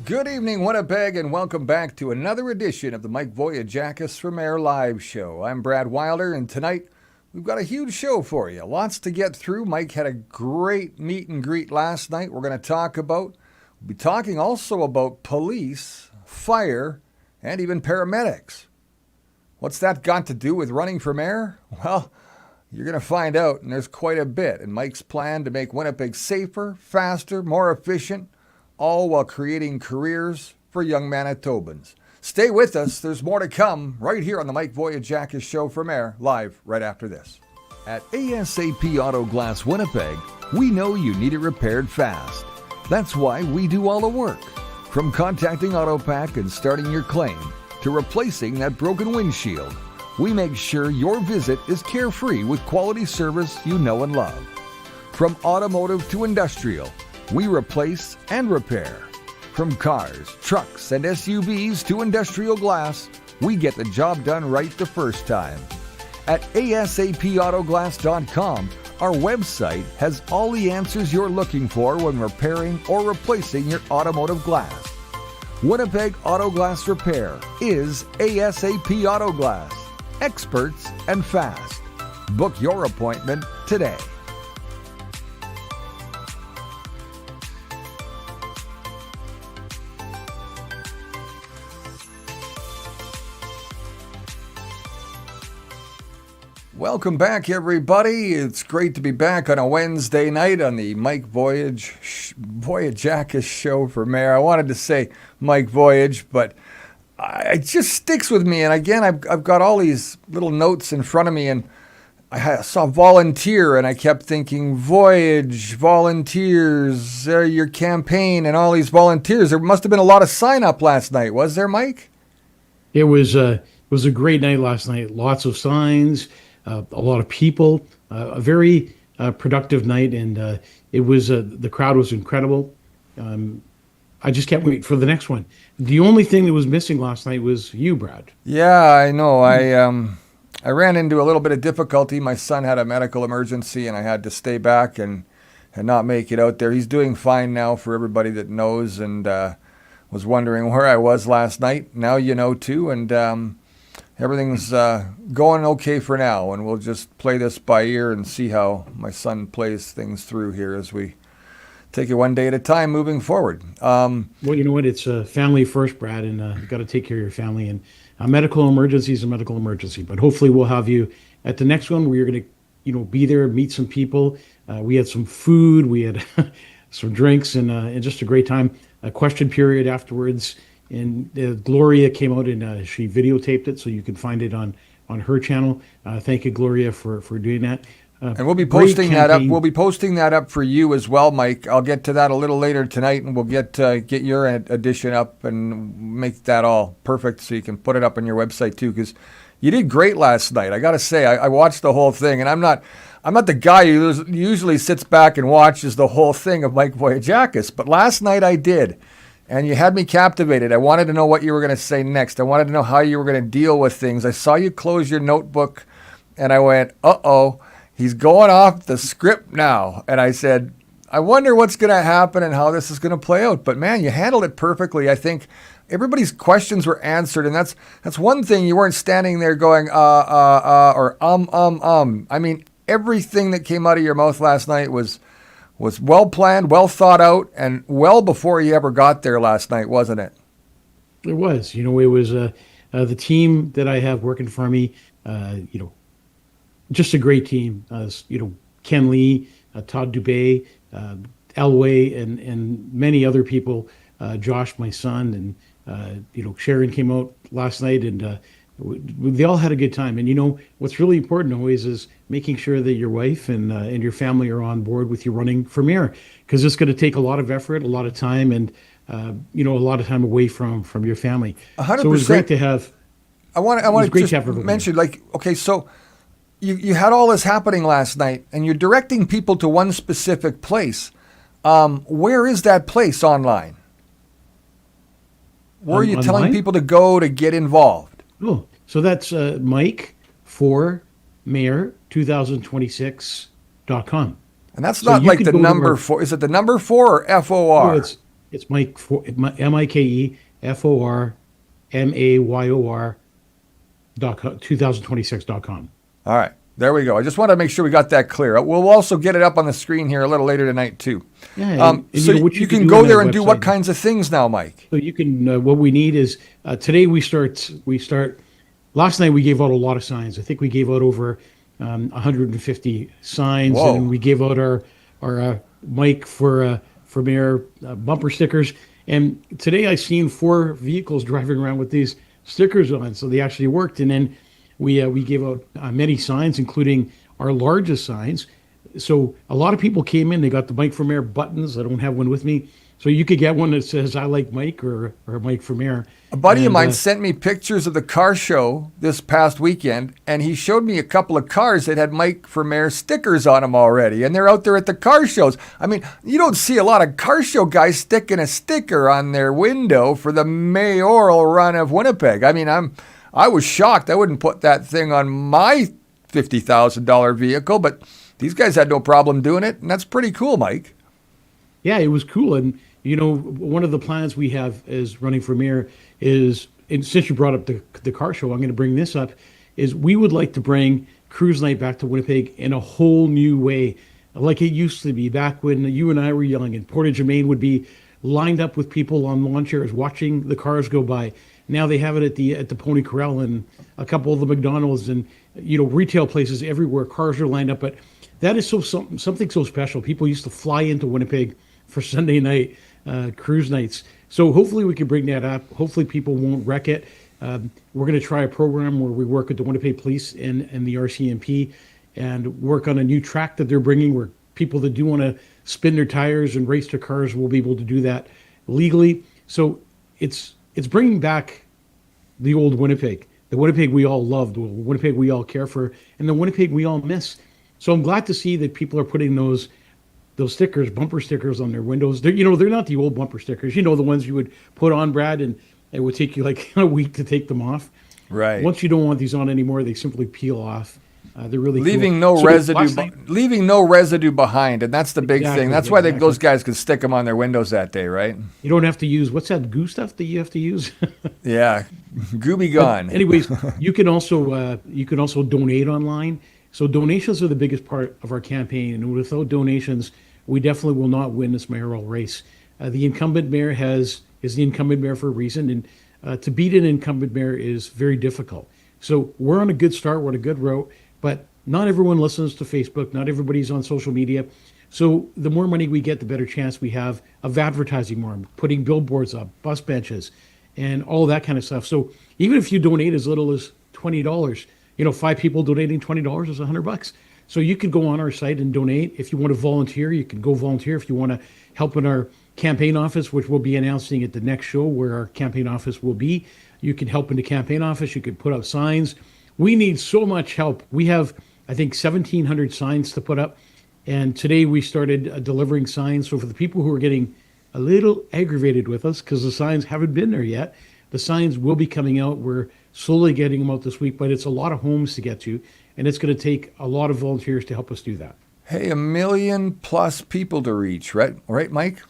Good evening, Winnipeg, and welcome back to another edition of the Mike Vogiatzakis from Air Live Show. I'm Brad Wilder, and tonight we've got a huge show for you. Lots to get through. Mike had a great meet and greet last night. We'll be talking also about police, fire, and even paramedics. What's that got to do with running for mayor? Well, you're going to find out, and there's quite a bit in Mike's plan to make Winnipeg safer, faster, more efficient, all while creating careers for young Manitobans. Stay with us. There's more to come right here on the Mike Vogiatzakis Show from Air, live right after this. At ASAP Auto Glass Winnipeg, we know you need it repaired fast. That's why we do all the work. From contacting AutoPack and starting your claim to replacing that broken windshield, we make sure your visit is carefree with quality service you know and love. From automotive to industrial, we replace and repair. From cars, trucks, and SUVs to industrial glass, we get the job done right the first time. At ASAPAutoglass.com, our website has all the answers you're looking for when repairing or replacing your automotive glass. Winnipeg Auto Glass Repair is ASAP Auto Glass. Experts and fast. Book your appointment today. Welcome back, everybody. It's great to be back on a Wednesday night on the Mike Vogiatzakis Show for Mayor. I wanted to say Mike Voyage, but it just sticks with me. And again, I've got all these little notes in front of me, and I saw volunteer, and I kept thinking voyage, volunteers, your campaign, and all these volunteers. There must have been a lot of sign up last night, was there, Mike? It was a great night last night. Lots of signs. A lot of people, a very productive night, and it was the crowd was incredible. I just can't wait for the next one. The only thing that was missing last night was you, Brad. Yeah, I know. I ran into a little bit of difficulty. My son had a medical emergency, and I had to stay back and not make it out there. He's doing fine now, for everybody that knows, and was wondering where I was last night. Now you know too, and everything's going okay for now, and we'll just play this by ear and see how my son plays things through here as we take it one day at a time moving forward. Well, you know what? It's family first, Brad, and you've got to take care of your family. And a medical emergency is a medical emergency. But hopefully we'll have you at the next one where you're going to, be there, meet some people. We had some food. We had some drinks and just a great time. A question period afterwards. And Gloria came out and she videotaped it, so you can find it on her channel. Thank you, Gloria, for doing that. And we'll be posting that up. We'll be posting that up for you as well, Mike. I'll get to that a little later tonight, and we'll get your edition up and make that all perfect, so you can put it up on your website too. Because you did great last night. I got to say, I watched the whole thing, and I'm not the guy who usually sits back and watches the whole thing of Mike Vogiatzakis, but last night I did. And you had me captivated. I wanted to know what you were going to say next. I wanted to know how you were going to deal with things. I saw you close your notebook, and I went, uh-oh, he's going off the script now. And I said, I wonder what's going to happen and how this is going to play out. But, man, you handled it perfectly. I think everybody's questions were answered, and that's one thing. You weren't standing there going, or I mean, everything that came out of your mouth last night was well planned, well thought out, and well before you ever got there last night, wasn't it? It was. It was the team that I have working for me. Just a great team. Ken Lee, Todd Dubé, Elway, and many other people. Josh, my son, and Sharon came out last night, and they all had a good time. And what's really important always is making sure that your wife and your family are on board with you running for mayor, because it's going to take a lot of effort, a lot of time, and a lot of time away from your family. 100%. So it was great to have. I want to just mention, so you had all this happening last night, and you're directing people to one specific place. Where is that place online? Where are you telling people to go to get involved? Oh, so that's Mike for Mayor 2026.com. And that's not like the number 4. Is it the number 4 or FOR? Oh, It's Mike for MikeForMayor dot 2026.com. All right. There we go. I just want to make sure we got that clear. We'll also get it up on the screen here a little later tonight, too. Yeah, and So what you can can do go on there that and do what website. kinds of things now, Mike? So you can. What we need is today we start. Last night we gave out a lot of signs. I think we gave out over 150 signs, Whoa. and we gave out our Mike for Mayor bumper stickers. And today I seen 4 vehicles driving around with these stickers on, so they actually worked. And then we gave out many signs, including our largest signs. So a lot of people came in. They got the Mike for Mayor buttons. I don't have one with me, so you could get one that says "I like Mike" or "Mike for Mayor." A buddy of And, mine sent me pictures of the car show this past weekend, and he showed me a couple of cars that had Mike for Mayor stickers on them already, and they're out there at the car shows. I mean, you don't see a lot of car show guys sticking a sticker on their window for the mayoral run of Winnipeg. I mean, I was shocked. I wouldn't put that thing on my $50,000 vehicle, but these guys had no problem doing it, and that's pretty cool, Mike. Yeah, it was cool. And, one of the plans we have as running for mayor is, and since you brought up the car show, I'm going to bring this up, is we would like to bring cruise night back to Winnipeg in a whole new way, like it used to be back when you and I were young, and Portage and Main would be lined up with people on lawn chairs watching the cars go by. Now they have it at the Pony Corral and a couple of the McDonald's and retail places everywhere. Cars are lined up, but that is something so special. People used to fly into Winnipeg for Sunday night cruise nights. So hopefully we can bring that up. Hopefully people won't wreck it. We're going to try a program where we work with the Winnipeg Police and the RCMP and work on a new track that they're bringing where people that do want to spin their tires and race their cars will be able to do that legally. So it's bringing back the old Winnipeg, the Winnipeg we all loved, the Winnipeg we all care for, and the Winnipeg we all miss. So I'm glad to see that people are putting those stickers, bumper stickers on their windows. They're not the old bumper stickers, the ones you would put on, Brad, and it would take you like a week to take them off. Right. Once you don't want these on anymore, they simply peel off. They're really leaving cool. no So residue, last night- leaving no residue behind, and that's the big thing. That's why Exactly. those guys could stick them on their windows that day, right? You don't have to use, what's that goo stuff that you have to use? Yeah, gooby gone. Anyways, you can also donate online. So donations are the biggest part of our campaign, and without donations, we definitely will not win this mayoral race. The incumbent mayor is the incumbent mayor for a reason, and to beat an incumbent mayor is very difficult. So we're on a good start, we're on a good route, but not everyone listens to Facebook, not everybody's on social media. So the more money we get, the better chance we have of advertising more, putting billboards up, bus benches, and all that kind of stuff. So even if you donate as little as $20, 5 people donating $20 is $100. So you could go on our site and donate. If you want to volunteer, you can go volunteer. If you want to help in our campaign office, which we'll be announcing at the next show where our campaign office will be, you can help in the campaign office. You could put up signs. We need so much help. We have, I think, 1,700 signs to put up. And today we started delivering signs. So for the people who are getting a little aggravated with us because the signs haven't been there yet, the signs will be coming out. We're slowly getting them out this week, but it's a lot of homes to get to. And it's going to take a lot of volunteers to help us do that. Hey, 1 million plus people to reach, right? Right, Mike?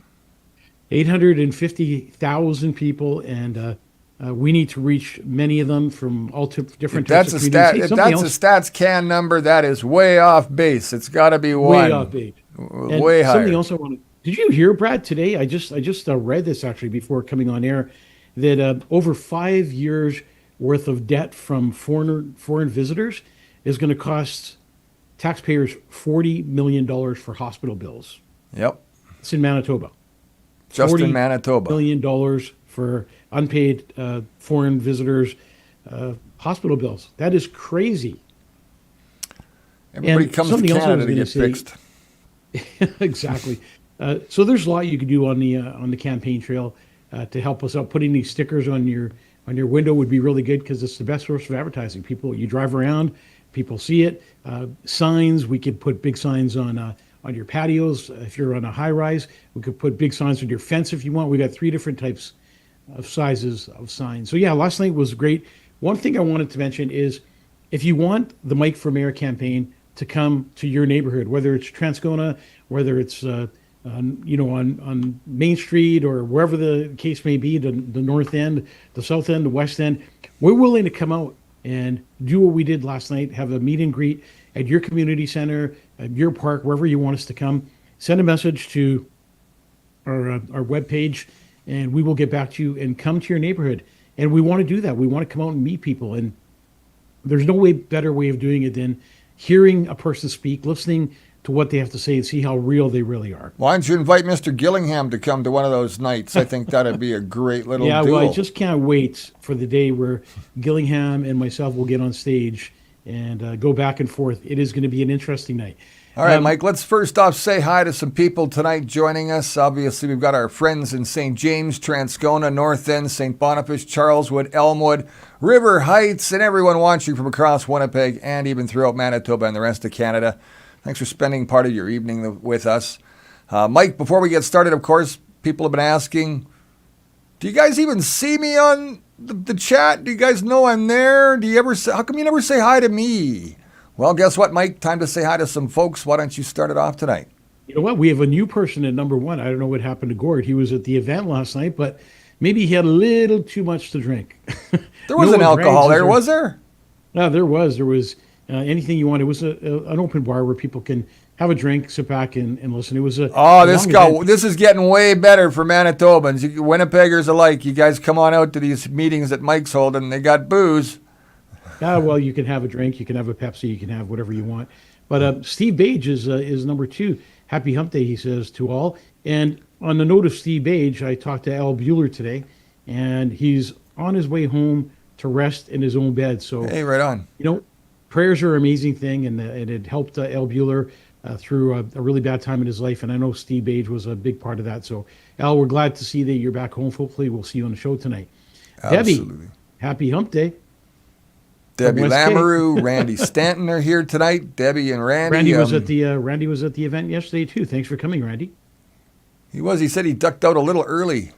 850,000 people, and we need to reach many of them from all different If types of communities. if that's a stats can number, that is way off base. It's got to be one. Way off base. And Way higher. something else I want to. Did you hear, Brad? Today, I just read this actually before coming on air, that over 5 years worth of debt from foreign visitors is going to cost taxpayers $40 million for hospital bills. Yep. It's in Manitoba. Just in Manitoba. $40 million for unpaid foreign visitors' hospital bills. That is crazy. Everybody And comes to something else I Canada was to get gonna say- fixed. Exactly. So there's a lot you could do on the campaign trail to help us out. Putting these stickers on your window would be really good because it's the best source of advertising. People, you drive around, people see it. Signs, we could put big signs on your patios. If you're on a high rise, we could put big signs on your fence if you want. We got 3 different types of sizes of signs. So yeah, last night was great. One thing I wanted to mention is if you want the Mike for Mayor campaign to come to your neighborhood, whether it's Transcona, whether it's on Main Street or wherever the case may be, the north end, the south end, the west end, we're willing to come out and do what we did last night, have a meet and greet at your community center, at your park, wherever you want us to come. Send a message to our webpage, and we will get back to you and come to your neighborhood. And we want to do that. We want to come out and meet people. And there's no better way of doing it than hearing a person speak, listening to what they have to say, and see how real they really are. Why don't you invite Mr. Gillingham to come to one of those nights? I think that'd be a great little Yeah, duel. well, I just can't wait for the day where Gillingham and myself will get on stage and go back and forth. It is going to be an interesting night. All right, Mike, let's first off say hi to some people tonight joining us. Obviously, we've got our friends in St. James, Transcona, North End, St. Boniface, Charleswood, Elmwood, River Heights, and everyone watching from across Winnipeg and even throughout Manitoba and the rest of Canada. Thanks for spending part of your evening with us. Mike, before we get started, of course, people have been asking, do you guys even see me on the chat? Do you guys know I'm there? How come you never say hi to me? Well, guess what, Mike? Time to say hi to some folks. Why don't you start it off tonight? You know what? We have a new person at number one. I don't know what happened to Gord. He was at the event last night, but maybe he had a little too much to drink. There was an alcohol there, was there? No, there was. There was anything you want. It was an open bar where people can have a drink, sit back, and listen. It was a this is getting way better for Manitobans. Winnipeggers alike. You guys come on out to these meetings that Mike's holding. They got booze. Well, you can have a drink, you can have a Pepsi, you can have whatever you want. But Steve Bage is number two. Happy Hump Day, he says to all. And on the note of Steve Bage, I talked to Al Bueller today, and he's on his way home to rest in his own bed. So, hey, right on. Prayers are an amazing thing, and it helped Al Bueller through a really bad time in his life. And I know Steve Bage was a big part of that. So, Al, we're glad to see that you're back home. Hopefully, we'll see you on the show tonight. Absolutely. Debbie, happy Hump Day. Debbie Lamoureux, Randy Stanton are here tonight. Debbie and Randy. Randy was at the event yesterday too. Thanks for coming, Randy. He was. He said he ducked out a little early.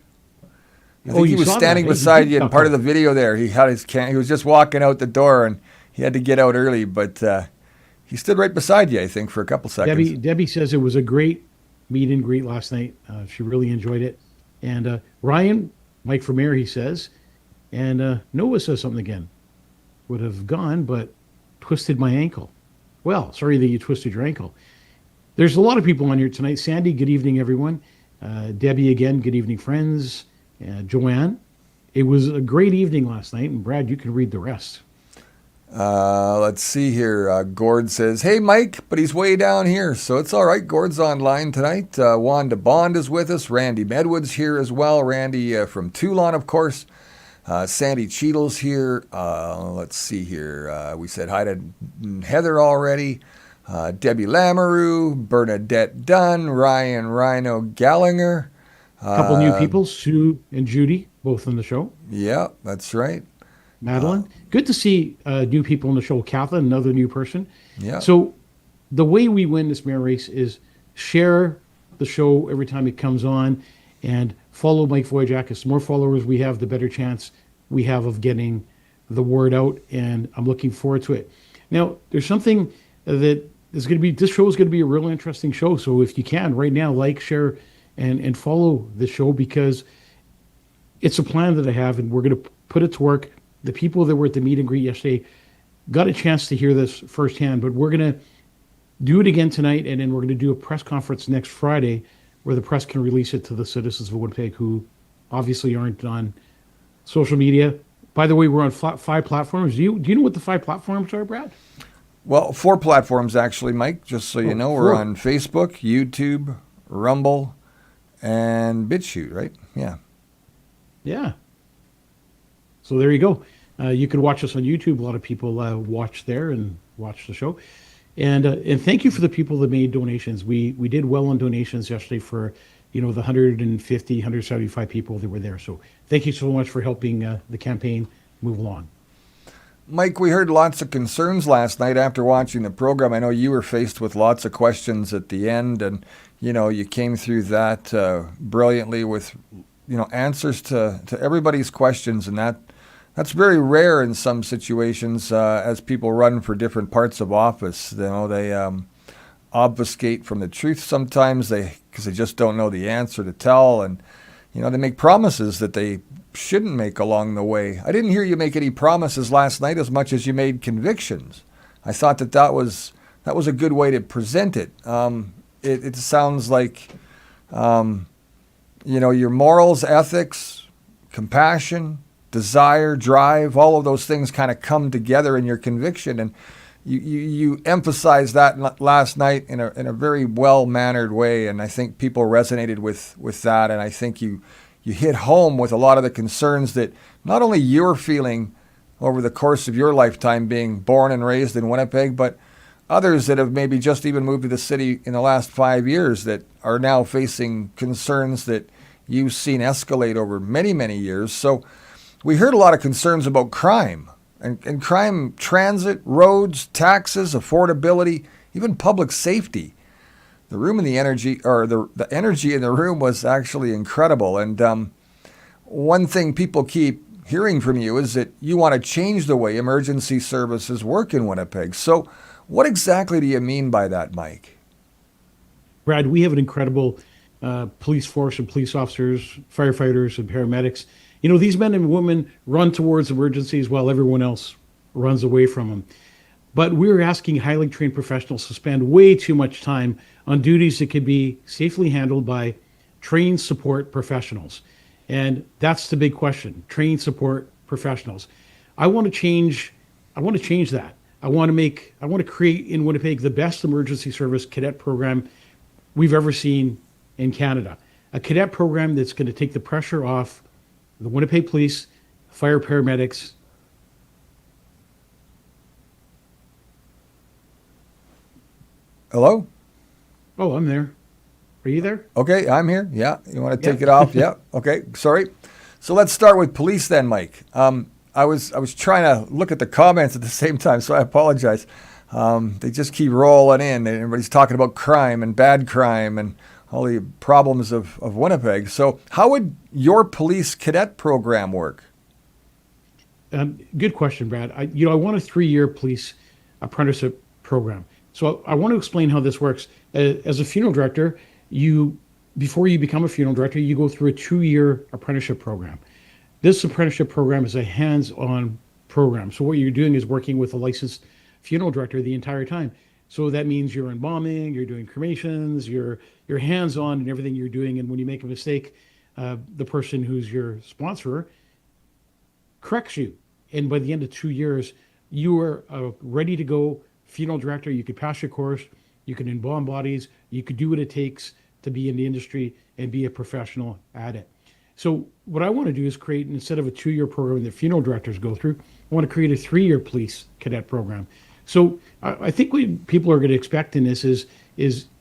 I think he was standing beside you in part of the video there. He had he was just walking out the door and he had to get out early, but he stood right beside you, I think, for a couple seconds. Debbie says it was a great meet and greet last night. She really enjoyed it. And Ryan, Mike for Mayor, he says, and Noah says something again. Would have gone, but twisted my ankle. Well, sorry that you twisted your ankle. There's a lot of people on here tonight. Sandy, good evening, everyone. Debbie again, good evening, friends. Joanne, it was a great evening last night. And Brad, you can read the rest. Let's see here. Gord says, hey, Mike, but he's way down here. So it's all right. Gord's online tonight. Wanda Bond is with us. Randy Medwood's here as well. Randy from Toulon, of course. Sandy Cheadle's here. Let's see here. We said hi to Heather already. Debbie Lamoureux, Bernadette Dunn, Ryan Rhino Gallinger. A couple new people, Sue and Judy, both on the show. Yeah, that's right. Madeline. Good to see new people on the show. Kathleen, another new person. Yeah. So the way we win this mayor race is share the show every time it comes on and follow Mike Vogiatzakis. The more followers we have, the better chance we have of getting the word out, and I'm looking forward to it. Now, there's something that is going to be, this show is going to be a real interesting show. So if you can, right now, like, share, and follow the show, because it's a plan that I have, and we're going to put it to work. The people that were at the meet and greet yesterday got a chance to hear this firsthand, but we're going to do it again tonight, and then we're going to do a press conference next Friday where the press can release it to the citizens of Winnipeg who obviously aren't on social media. By the way, we're on 5 platforms. Do you know what the 5 platforms are, Brad? Well, 4 platforms actually, Mike, just so you know. We're on Facebook, YouTube, Rumble, and BitChute, right? Yeah. Yeah. So there you go. You can watch us on YouTube. A lot of people watch there and watch the show. And thank you for the people that made donations. We did well on donations yesterday for, the 150, 175 people that were there. So thank you so much for helping the campaign move along. Mike, we heard lots of concerns last night after watching the program. I know you were faced with lots of questions at the end, and, you came through that brilliantly with, answers to everybody's questions, and that's very rare in some situations as people run for different parts of office. obfuscate from the truth sometimes, because they just don't know the answer to tell, and they make promises that they shouldn't make along the way. I didn't hear you make any promises last night as much as you made convictions. I thought that was a good way to present it. It sounds like your morals, ethics, compassion, desire, drive, all of those things kind of come together in your conviction, and you emphasized that last night in a very well-mannered way, and I think people resonated with that, and I think you hit home with a lot of the concerns that not only you're feeling over the course of your lifetime being born and raised in Winnipeg, but others that have maybe just even moved to the city in the last 5 years that are now facing concerns that you've seen escalate over many, many years. So we heard a lot of concerns about crime and crime, transit, roads, taxes, affordability, even public safety. The room and the energy, or the energy in the room was actually incredible. And one thing people keep hearing from you is that you want to change the way emergency services work in Winnipeg. So what exactly do you mean by that, Mike? Brad, we have an incredible police force and police officers, firefighters and paramedics. These men and women run towards emergencies while everyone else runs away from them. But we're asking highly trained professionals to spend way too much time on duties that could be safely handled by trained support professionals. And that's the big question, trained support professionals. I want to change that. I want to create in Winnipeg the best emergency service cadet program we've ever seen in Canada. A cadet program that's going to take the pressure off the Winnipeg Police, fire, paramedics. Hello? Oh, I'm there. Are you there? Okay, I'm here. Yeah, you want to take it off? Yeah. Okay, sorry. So let's start with police then, Mike. I was trying to look at the comments at the same time, so I apologize. They just keep rolling in. Everybody's talking about crime and bad crime and all the problems of Winnipeg. So how would your police cadet program work? Good question, Brad. I want a 3-year police apprenticeship program. So I want to explain how this works. As a funeral director, before you become a funeral director, you go through a 2-year apprenticeship program. This apprenticeship program is a hands-on program. So what you're doing is working with a licensed funeral director the entire time. So that means you're embalming, you're doing cremations, you're hands-on in everything you're doing. And when you make a mistake, the person who's your sponsorer corrects you. And by the end of 2 years, you are a ready to go funeral director. You could pass your course, you can embalm bodies, you could do what it takes to be in the industry and be a professional at it. So what I want to do is create, instead of a 2-year program that funeral directors go through, I want to create a 3-year police cadet program. So I think what people are going to expect in this is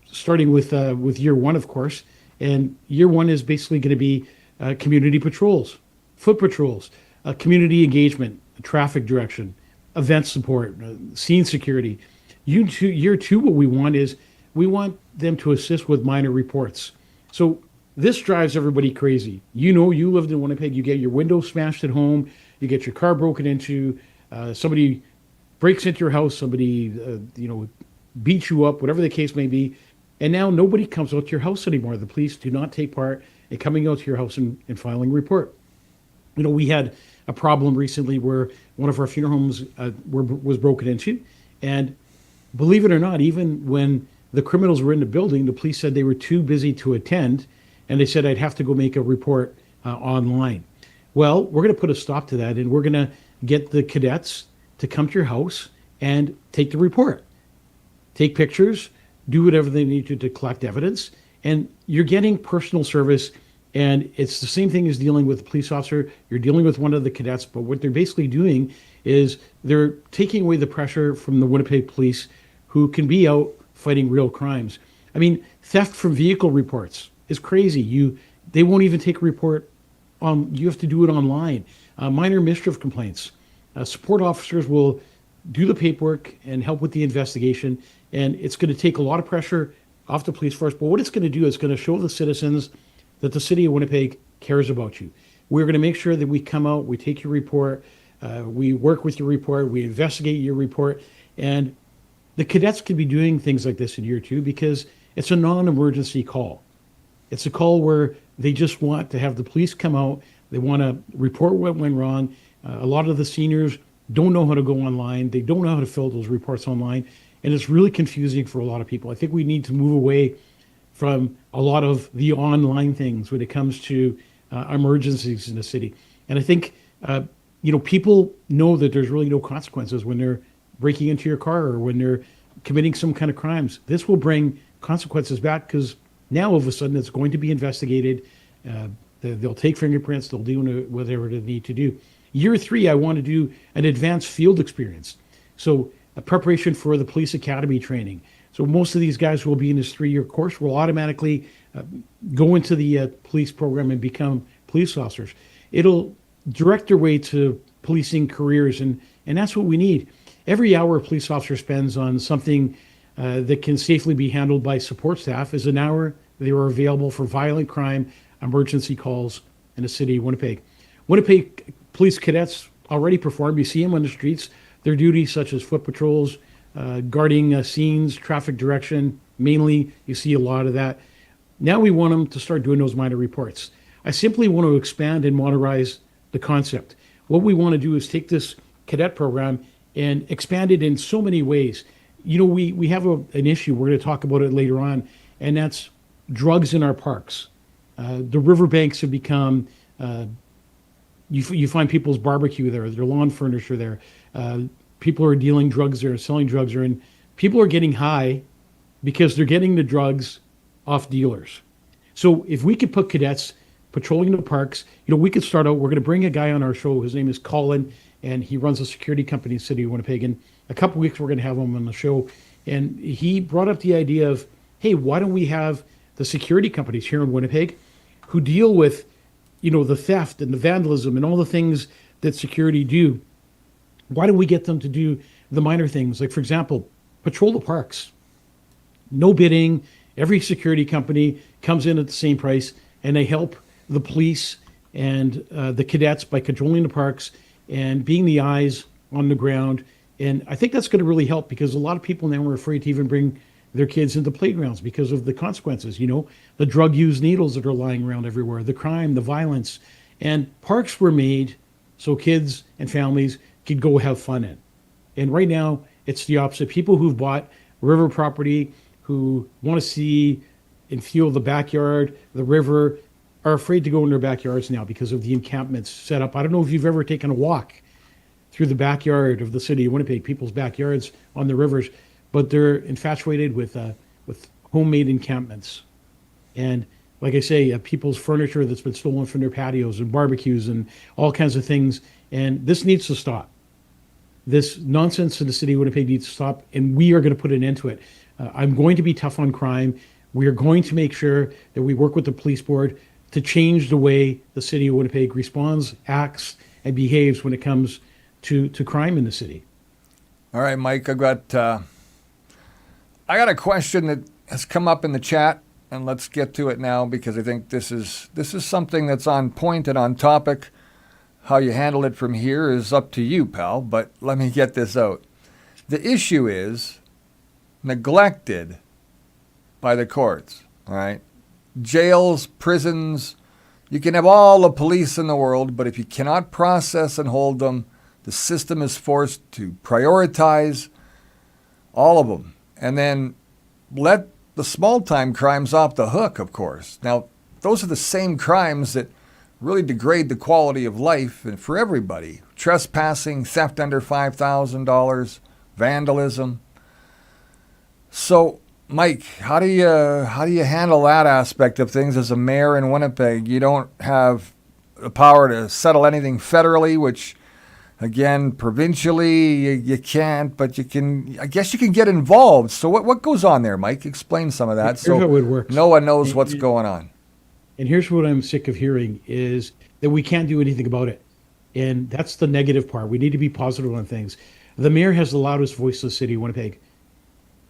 starting with year one, of course, and year one is basically going to be community patrols, foot patrols, community engagement, traffic direction, event support, scene security. Year two, what we want them to assist with minor reports. So this drives everybody crazy. You lived in Winnipeg, you get your window smashed at home, you get your car broken into, somebody breaks into your house, somebody beats you up, whatever the case may be, and now nobody comes out to your house anymore. The police do not take part in coming out to your house and filing a report. We had a problem recently where one of our funeral homes was broken into, and believe it or not, even when the criminals were in the building, the police said they were too busy to attend, and they said I'd have to go make a report online. Well, we're going to put a stop to that, and we're going to get the cadets to come to your house and take the report, take pictures, do whatever they need to collect evidence, and you're getting personal service. And it's the same thing as dealing with a police officer. You're dealing with one of the cadets, but what they're basically doing is they're taking away the pressure from the Winnipeg police, who can be out fighting real crimes. I mean, theft from vehicle reports is crazy. They won't even take a report you have to do it online. Minor mischief complaints. Support officers will do the paperwork and help with the investigation, and it's going to take a lot of pressure off the police force. But what it's going to do is going to show the citizens that the city of Winnipeg cares about you. We're going to make sure that we come out, we take your report, we work with your report, we investigate your report, and The cadets could be doing things like this in year two because it's a non-emergency call. It's a call where they just want to have the police come out. They want to report what went wrong. A lot of the seniors don't know how to go online. They don't know how to fill those reports online. And it's really confusing for a lot of people. I think we need to move away from a lot of the online things when it comes to emergencies in the city. And I think, people know that there's really no consequences when they're breaking into your car or when they're committing some kind of crimes. This will bring consequences back because now all of a sudden it's going to be investigated. They'll take fingerprints. They'll do whatever they need to do. Year three, I want to do an advanced field experience. So a preparation for the police academy training. So most of these guys who will be in this 3-year course will automatically go into the police program and become police officers. It'll direct their way to policing careers, and that's what we need. Every hour a police officer spends on something that can safely be handled by support staff is an hour they are available for violent crime emergency calls in the city of Winnipeg. Winnipeg police cadets already perform. You see them on the streets. Their duties such as foot patrols, guarding scenes, traffic direction, mainly you see a lot of that. Now we want them to start doing those minor reports. I simply want to expand and modernize the concept. What we want to do is take this cadet program and expand it in so many ways. We have an issue, we're going to talk about it later on, and that's drugs in our parks. The riverbanks have become, you find people's barbecue there, their lawn furniture there. People are dealing drugs there, selling drugs there, and people are getting high because they're getting the drugs off dealers. So if we could put cadets patrolling the parks, we could start out, we're going to bring a guy on our show, his name is Colin, and he runs a security company in the city of Winnipeg. And a couple weeks we're going to have him on the show. And he brought up the idea of, hey, why don't we have the security companies here in Winnipeg who deal with, the theft and the vandalism and all the things that security do? Why don't we get them to do the minor things? Like, for example, patrol the parks. No bidding. Every security company comes in at the same price, and they help the police and the cadets by controlling the parks and being the eyes on the ground. And I think that's going to really help because a lot of people now are afraid to even bring their kids into playgrounds because of the consequences, the drug-used needles that are lying around everywhere, the crime, the violence. And parks were made so kids and families could go have fun in. And right now, it's the opposite. People who've bought river property, who want to see and feel the backyard, the river, are afraid to go in their backyards now because of the encampments set up. I don't know if you've ever taken a walk through the backyard of the city of Winnipeg, people's backyards on the rivers, but they're infatuated with homemade encampments. And like I say, people's furniture that's been stolen from their patios and barbecues and all kinds of things. And this needs to stop. This nonsense in the city of Winnipeg needs to stop, and we are going to put an end to it. I'm going to be tough on crime. We are going to make sure that we work with the police board to change the way the city of Winnipeg responds, acts, and behaves when it comes to crime in the city. All right, Mike, I got a question that has come up in the chat, and let's get to it now because I think this is something that's on point and on topic. How you handle it from here is up to you, pal, but let me get this out. The issue is neglected by the courts, all right? Jails, prisons, you can have all the police in the world, but if you cannot process and hold them, the system is forced to prioritize all of them and then let the small-time crimes off the hook, of course. Now, those are the same crimes that really degrade the quality of life and for everybody. Trespassing, theft under $5,000, vandalism. So, Mike, how do you handle that aspect of things as a mayor in Winnipeg? You don't have the power to settle anything federally, which, again, provincially you can't, but you can. I guess you can get involved. So what goes on there, Mike? Explain some of that. Here's how it works. No one knows what's going on. And here's what I'm sick of hearing is that we can't do anything about it. And that's the negative part. We need to be positive on things. The mayor has the loudest voice of the city of Winnipeg.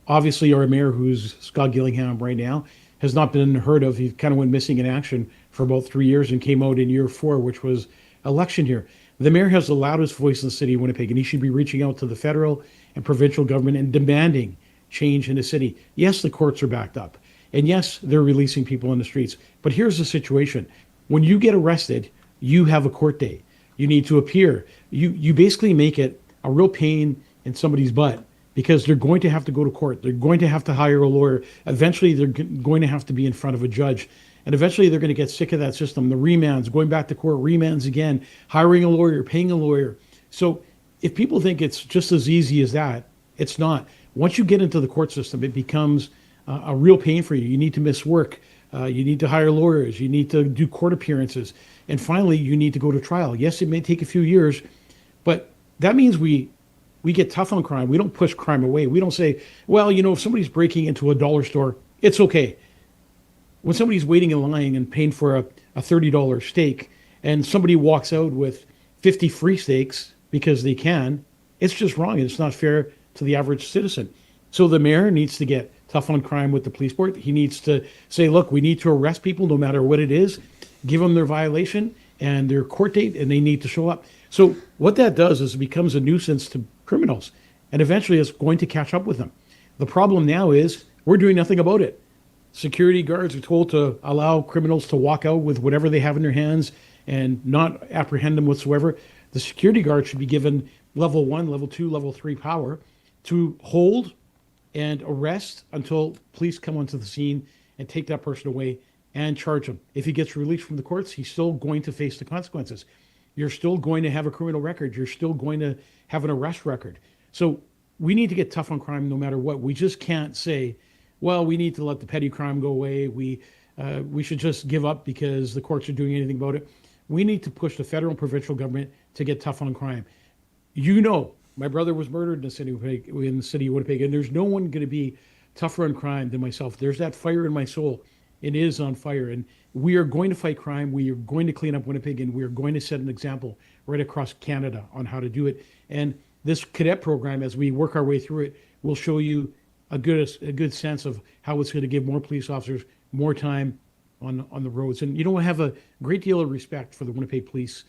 Obviously, our mayor, who's Scott Gillingham right now, has not been heard of. He kind of went missing in action for about 3 years and came out in year 4, which was election year. The mayor has the loudest voice in the city of Winnipeg, and he should be reaching out to the federal and provincial government and demanding change in the city. Yes, the courts are backed up. And yes, they're releasing people in the streets. But here's the situation. When you get arrested, you have a court date. You need to appear. You basically make it a real pain in somebody's butt because they're going to have to go to court. They're going to have to hire a lawyer. Eventually, they're going to have to be in front of a judge. And eventually, they're going to get sick of that system. The remands, going back to court, remands again, hiring a lawyer, paying a lawyer. So if people think it's just as easy as that, it's not. Once you get into the court system, it becomes a real pain for you. You need to miss work. You need to hire lawyers. You need to do court appearances. And finally, you need to go to trial. Yes, it may take a few years, but that means we get tough on crime. We don't push crime away. We don't say, well, if somebody's breaking into a dollar store, it's okay. When somebody's waiting in line and paying for a $30 steak and somebody walks out with 50 free steaks because they can, it's just wrong. And it's not fair to the average citizen. So the mayor needs to get tough on crime with the police board. He needs to say, look, we need to arrest people no matter what it is, give them their violation and their court date, and they need to show up. So what that does is it becomes a nuisance to criminals, and eventually it's going to catch up with them. The problem now is we're doing nothing about it. Security guards are told to allow criminals to walk out with whatever they have in their hands and not apprehend them whatsoever. The security guard should be given level 1, level 2, level 3 power to hold and arrest until police come onto the scene and take that person away and charge him. If he gets released from the courts, he's still going to face the consequences. You're still going to have a criminal record. You're still going to have an arrest record. So we need to get tough on crime no matter what. We just can't say, well, we need to let the petty crime go away. We should just give up because the courts are doing anything about it. We need to push the federal and provincial government to get tough on crime. My brother was murdered in the city of Winnipeg, and there's no one going to be tougher on crime than myself. There's that fire in my soul. It is on fire, and we are going to fight crime. We are going to clean up Winnipeg, and we are going to set an example right across Canada on how to do it. And this cadet program, as we work our way through it, will show you a good sense of how it's going to give more police officers more time on the roads. And I have a great deal of respect for the Winnipeg police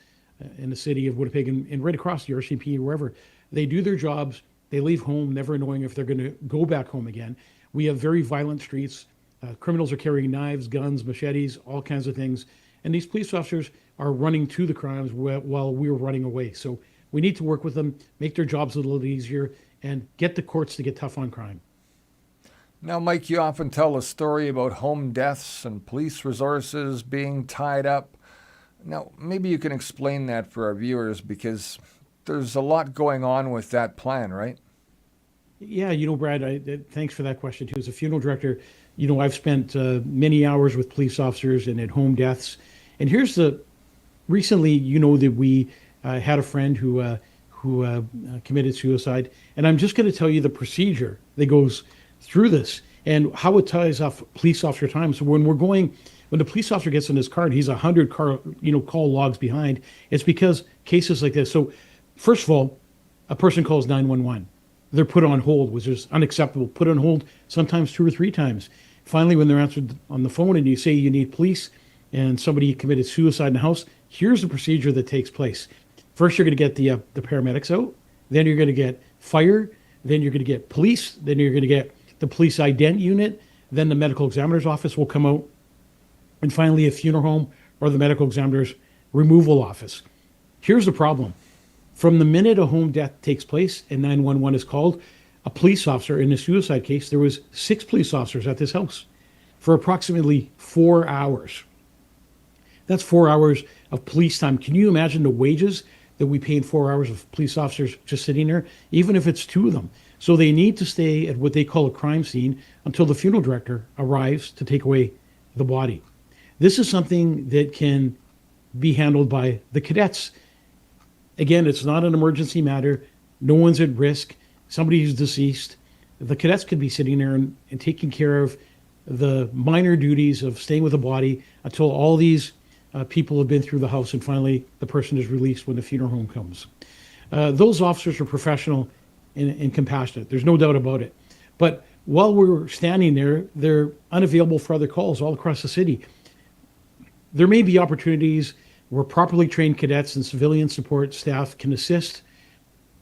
in the city of Winnipeg and right across the RCP, wherever. They do their jobs. They leave home never knowing if they're going to go back home again. We have very violent streets. Criminals are carrying knives, guns, machetes, all kinds of things. And these police officers are running to the crimes while we're running away. So we need to work with them, make their jobs a little easier, and get the courts to get tough on crime. Now, Mike, you often tell a story about home deaths and police resources being tied up. Now, maybe you can explain that for our viewers, because there's a lot going on with that plan, right? Yeah, Brad, thanks for that question, too. As a funeral director, I've spent many hours with police officers and at home deaths. And recently, that we had a friend who committed suicide. And I'm just going to tell you the procedure that goes through this and how it ties off police officer time. So when the police officer gets in his car and he's 100 call logs behind, it's because cases like this. So first of all, a person calls 911. They're put on hold, which is unacceptable. Put on hold sometimes 2 or 3 times. Finally, when they're answered on the phone and you say you need police and somebody committed suicide in the house, here's the procedure that takes place. First, you're going to get the paramedics out. Then you're going to get fire. Then you're going to get police. Then you're going to get the police ident unit. Then the medical examiner's office will come out. And finally, a funeral home or the medical examiner's removal office. Here's the problem. From the minute a home death takes place and 911 is called, a police officer in a suicide case, there was 6 police officers at this house for approximately 4 hours. That's 4 hours of police time. Can you imagine the wages that we pay in 4 hours of police officers just sitting there, even if it's 2 of them? So they need to stay at what they call a crime scene until the funeral director arrives to take away the body. This is something that can be handled by the cadets. Again, it's not an emergency matter. No one's at risk. Somebody who's deceased. The cadets could be sitting there and taking care of the minor duties of staying with the body until all these people have been through the house and finally the person is released when the funeral home comes. Those officers are professional and compassionate. There's no doubt about it. But while we're standing there, they're unavailable for other calls all across the city. There may be opportunities where properly trained cadets and civilian support staff can assist,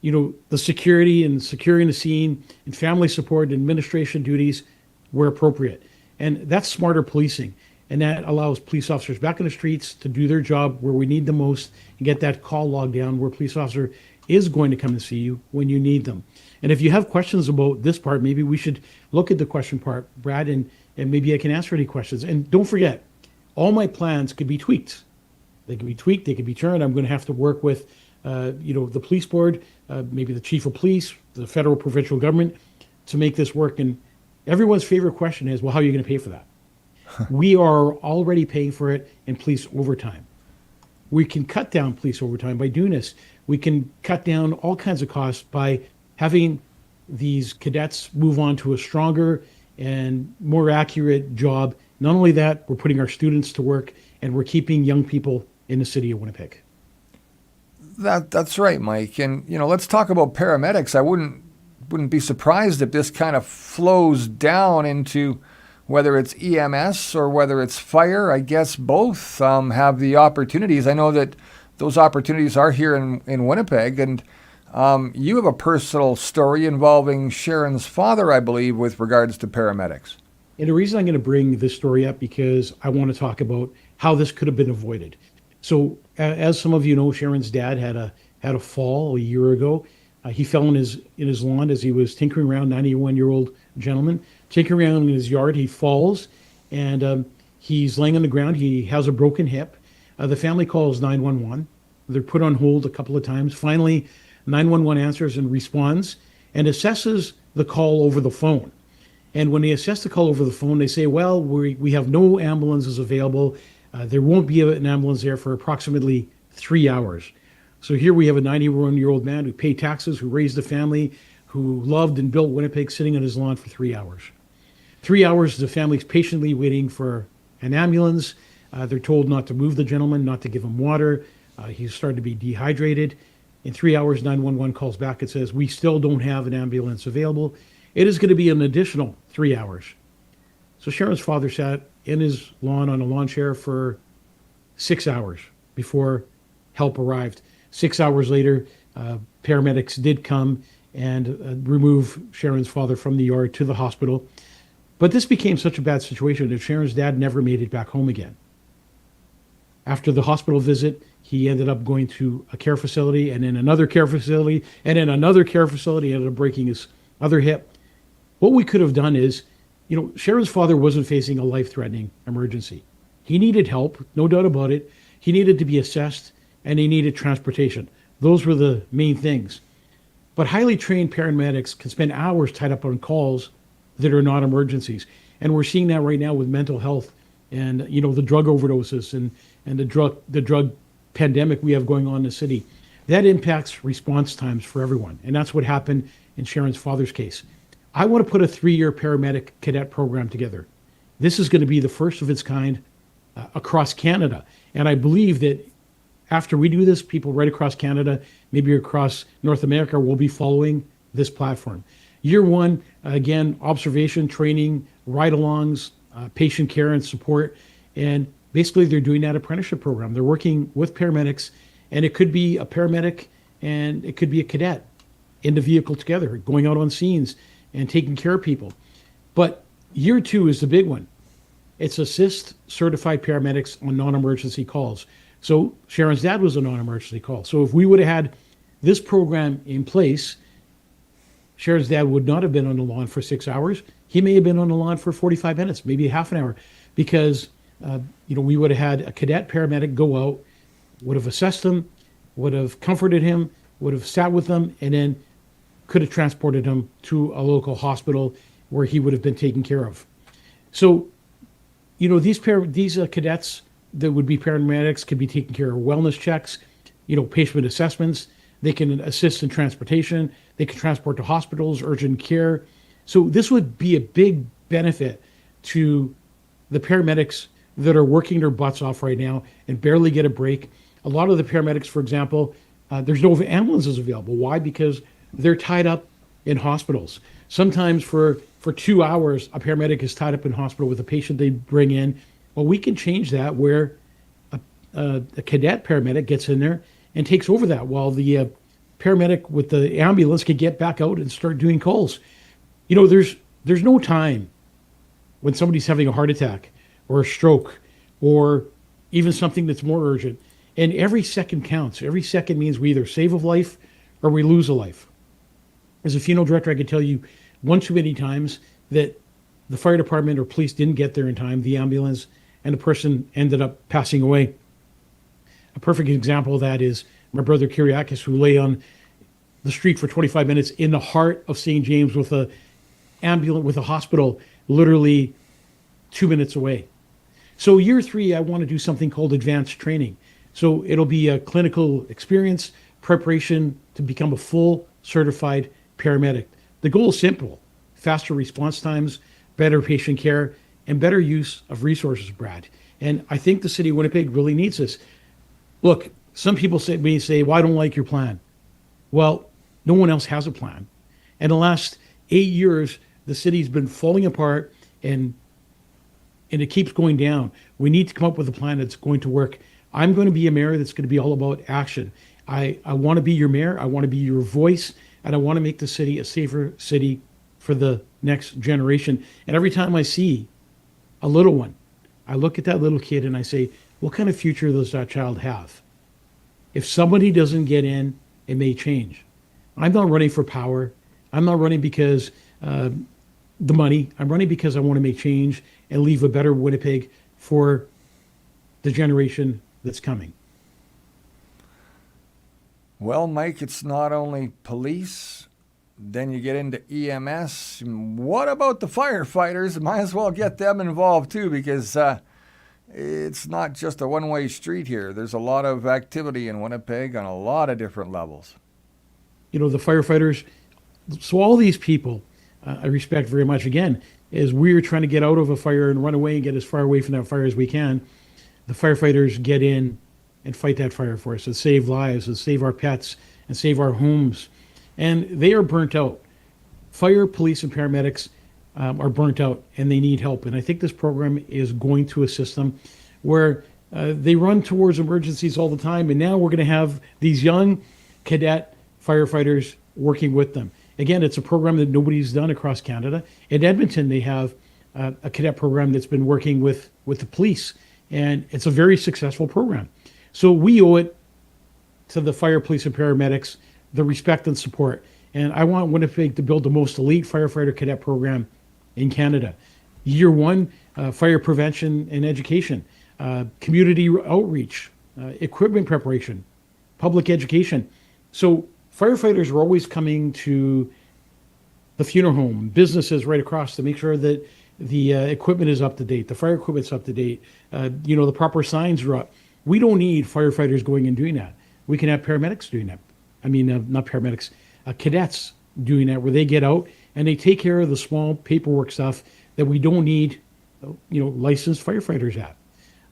the security and securing the scene and family support and administration duties where appropriate. And that's smarter policing. And that allows police officers back in the streets to do their job where we need them most and get that call log down where a police officer is going to come and see you when you need them. And if you have questions about this part, maybe we should look at the question part, Brad, and maybe I can answer any questions. And don't forget, all my plans could be tweaked. They can be tweaked, they can be turned. I'm going to have to work with, the police board, maybe the chief of police, the federal, provincial government to make this work. And everyone's favorite question is, well, how are you going to pay for that? We are already paying for it in police overtime. We can cut down police overtime by doing this. We can cut down all kinds of costs by having these cadets move on to a stronger and more accurate job. Not only that, we're putting our students to work and we're keeping young people in the city of Winnipeg. That's right, Mike. And let's talk about paramedics. I wouldn't be surprised if this kind of flows down into whether it's EMS or whether it's fire. I guess both have the opportunities. I know that those opportunities are here in Winnipeg, and you have a personal story involving Sharon's father, I believe, with regards to paramedics. And the reason I'm going to bring this story up because I want to talk about how this could have been avoided. So, as some of you know, Sharon's dad had a fall a year ago. He fell in his lawn as he was tinkering around. 91-year-old gentleman tinkering around in his yard. He falls, and he's laying on the ground. He has a broken hip. The family calls 911. They're put on hold a couple of times. Finally, 911 answers and responds and assesses the call over the phone. And when they assess the call over the phone, they say, well, we have no ambulances available. There won't be an ambulance there for approximately 3 hours. So here we have a 91-year-old man who paid taxes, who raised a family, who loved and built Winnipeg, sitting on his lawn for 3 hours. 3 hours, the family's patiently waiting for an ambulance. They're told not to move the gentleman, not to give him water. He's starting to be dehydrated. In 3 hours, 911 calls back and says, we still don't have an ambulance available. It is going to be an additional 3 hours. So Sharon's father sat in his lawn on a lawn chair for 6 hours before help arrived. 6 hours later, paramedics did come and remove Sharon's father from the yard to the hospital. But this became such a bad situation that Sharon's dad never made it back home again. After the hospital visit, he ended up going to a care facility and then another care facility and then another care facility, ended up breaking his other hip. What we could have done is, Sharon's father wasn't facing a life-threatening emergency. He needed help, no doubt about it. He needed to be assessed and he needed transportation. Those were the main things. But highly trained paramedics can spend hours tied up on calls that are not emergencies. And we're seeing that right now with mental health and, the drug overdoses and the drug pandemic we have going on in the city. That impacts response times for everyone. And that's what happened in Sharon's father's case. I want to put a 3-year paramedic cadet program together. This is going to be the first of its kind across Canada. And I believe that after we do this, people right across Canada, maybe across North America, will be following this platform. Year one, again, observation, training, ride-alongs, patient care and support. And basically they're doing that apprenticeship program. They're working with paramedics, and it could be a paramedic and it could be a cadet in the vehicle together, going out on scenes and taking care of people. But year two is the big one. It's assist certified paramedics on non-emergency calls. So Sharon's dad was a non-emergency call. So if we would have had this program in place, Sharon's dad would not have been on the lawn for 6 hours. He may have been on the lawn for 45 minutes, maybe half an hour, because we would have had a cadet paramedic go out, would have assessed him, would have comforted him, would have sat with them, and then could have transported him to a local hospital where he would have been taken care of. So, these cadets that would be paramedics could be taking care of wellness checks, patient assessments. They can assist in transportation. They can transport to hospitals, urgent care. So this would be a big benefit to the paramedics that are working their butts off right now and barely get a break. A lot of the paramedics, for example, there's no ambulances available. Why? Because they're tied up in hospitals. Sometimes for 2 hours, a paramedic is tied up in hospital with a patient they bring in. Well, we can change that where a cadet paramedic gets in there and takes over that while the paramedic with the ambulance can get back out and start doing calls. There's no time when somebody's having a heart attack or a stroke or even something that's more urgent. And every second counts. Every second means we either save a life or we lose a life. As a funeral director, I could tell you one too many times that the fire department or police didn't get there in time, the ambulance, and the person ended up passing away. A perfect example of that is my brother Kyriakis, who lay on the street for 25 minutes in the heart of St. James with a ambulance, with a hospital literally 2 minutes away. So year 3, I want to do something called advanced training. So it'll be a clinical experience, preparation to become a full certified paramedic. The goal is simple: faster response times, better patient care, and better use of resources, Brad. And I think the city of Winnipeg really needs this. Look, some people say, well, I don't like your plan. Well, no one else has a plan. And the last 8 years, the city's been falling apart and it keeps going down. We need to come up with a plan that's going to work. I'm going to be a mayor that's going to be all about action. I want to be your mayor. I want to be your voice. And I want to make the city a safer city for the next generation. And every time I see a little one, I look at that little kid and I say, what kind of future does that child have? If somebody doesn't get in, it may change. I'm not running for power. I'm not running because the money. I'm running because I want to make change and leave a better Winnipeg for the generation that's coming. Well, Mike, it's not only police. Then you get into EMS. What about the firefighters? Might as well get them involved too, because it's not just a one-way street here. There's a lot of activity in Winnipeg on a lot of different levels. The firefighters, so all these people I respect very much, again, as we're trying to get out of a fire and run away and get as far away from that fire as we can, the firefighters get in and fight that fire for us and save lives and save our pets and save our homes. And they are burnt out. Fire, police, and paramedics are burnt out and they need help. And I think this program is going to assist them where they run towards emergencies all the time. And now we're going to have these young cadet firefighters working with them. Again, it's a program that nobody's done across Canada. In Edmonton, they have a cadet program that's been working with the police. And it's a very successful program. So we owe it to the fire, police, and paramedics the respect and support. And I want Winnipeg to build the most elite firefighter cadet program in Canada. Year 1, fire prevention and education, community outreach, equipment preparation, public education. So firefighters are always coming to the funeral home, businesses right across to make sure that the equipment is up to date, the fire equipment's up to date, the proper signs are up. We don't need firefighters going and doing that. We can have paramedics doing that. I mean, not paramedics, cadets doing that, where they get out and they take care of the small paperwork stuff that we don't need, licensed firefighters at.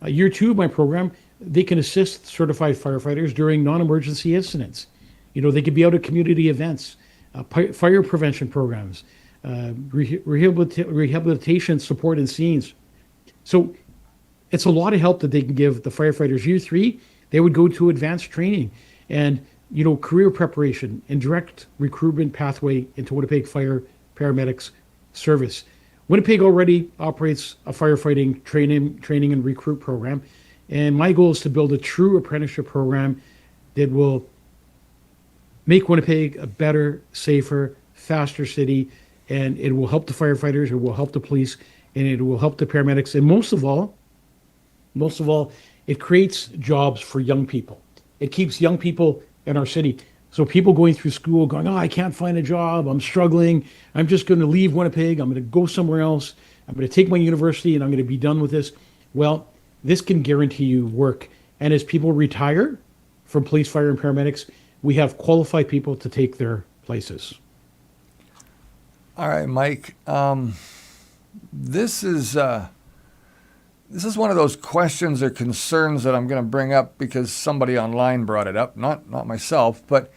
Year 2 of my program, they can assist certified firefighters during non-emergency incidents. They could be out at community events, fire prevention programs, rehabilitation support and scenes. So it's a lot of help that they can give the firefighters. Year 3, they would go to advanced training and career preparation and direct recruitment pathway into Winnipeg Fire Paramedics Service. Winnipeg already operates a firefighting training and recruit program. And my goal is to build a true apprenticeship program that will make Winnipeg a better, safer, faster city. And it will help the firefighters, it will help the police, and it will help the paramedics. And most of all, it creates jobs for young people. It keeps young people in our city. So people going through school going, I can't find a job, I'm struggling, I'm just going to leave Winnipeg, I'm going to go somewhere else, I'm going to take my university and I'm going to be done with this. Well, this can guarantee you work. And as people retire from police, fire, and paramedics, we have qualified people to take their places. All right, Mike. This is one of those questions or concerns that I'm going to bring up because somebody online brought it up, not myself, but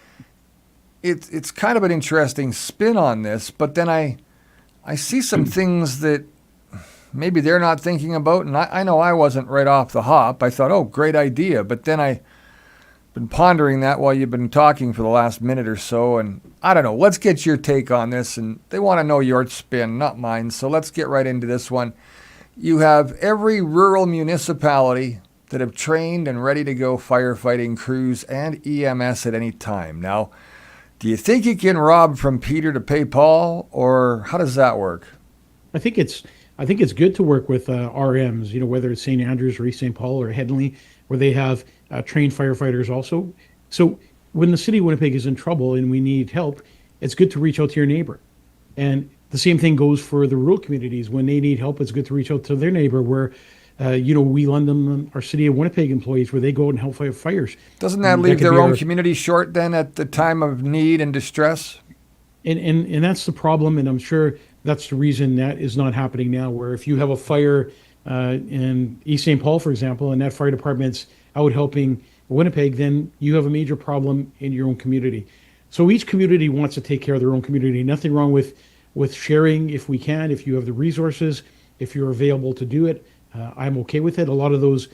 it's kind of an interesting spin on this. But then I see some things that maybe they're not thinking about. And I know I wasn't right off the hop. I thought, oh, great idea. But then I've been pondering that while you've been talking for the last minute or so. And I don't know. Let's get your take on this. And they want to know your spin, not mine. So let's get right into this one. You have every rural municipality that have trained and ready to go firefighting crews and EMS at any time. Now, do you think you can rob from Peter to pay Paul, or how does that work? I think it's good to work with RMs, whether it's St. Andrews or East St. Paul or Headingley, where they have trained firefighters also. So when the city of Winnipeg is in trouble and we need help, it's good to reach out to your neighbor. And the same thing goes for the rural communities. When they need help, it's good to reach out to their neighbor where, we lend them our city of Winnipeg employees where they go out and help fight fires. Doesn't that leave their own community short then at the time of need and distress? And that's the problem. And I'm sure that's the reason that is not happening now, where if you have a fire in East St. Paul, for example, and that fire department's out helping Winnipeg, then you have a major problem in your own community. So each community wants to take care of their own community. Nothing wrong with sharing if we can, if you have the resources, if you're available to do it. I'm okay with it. A lot of those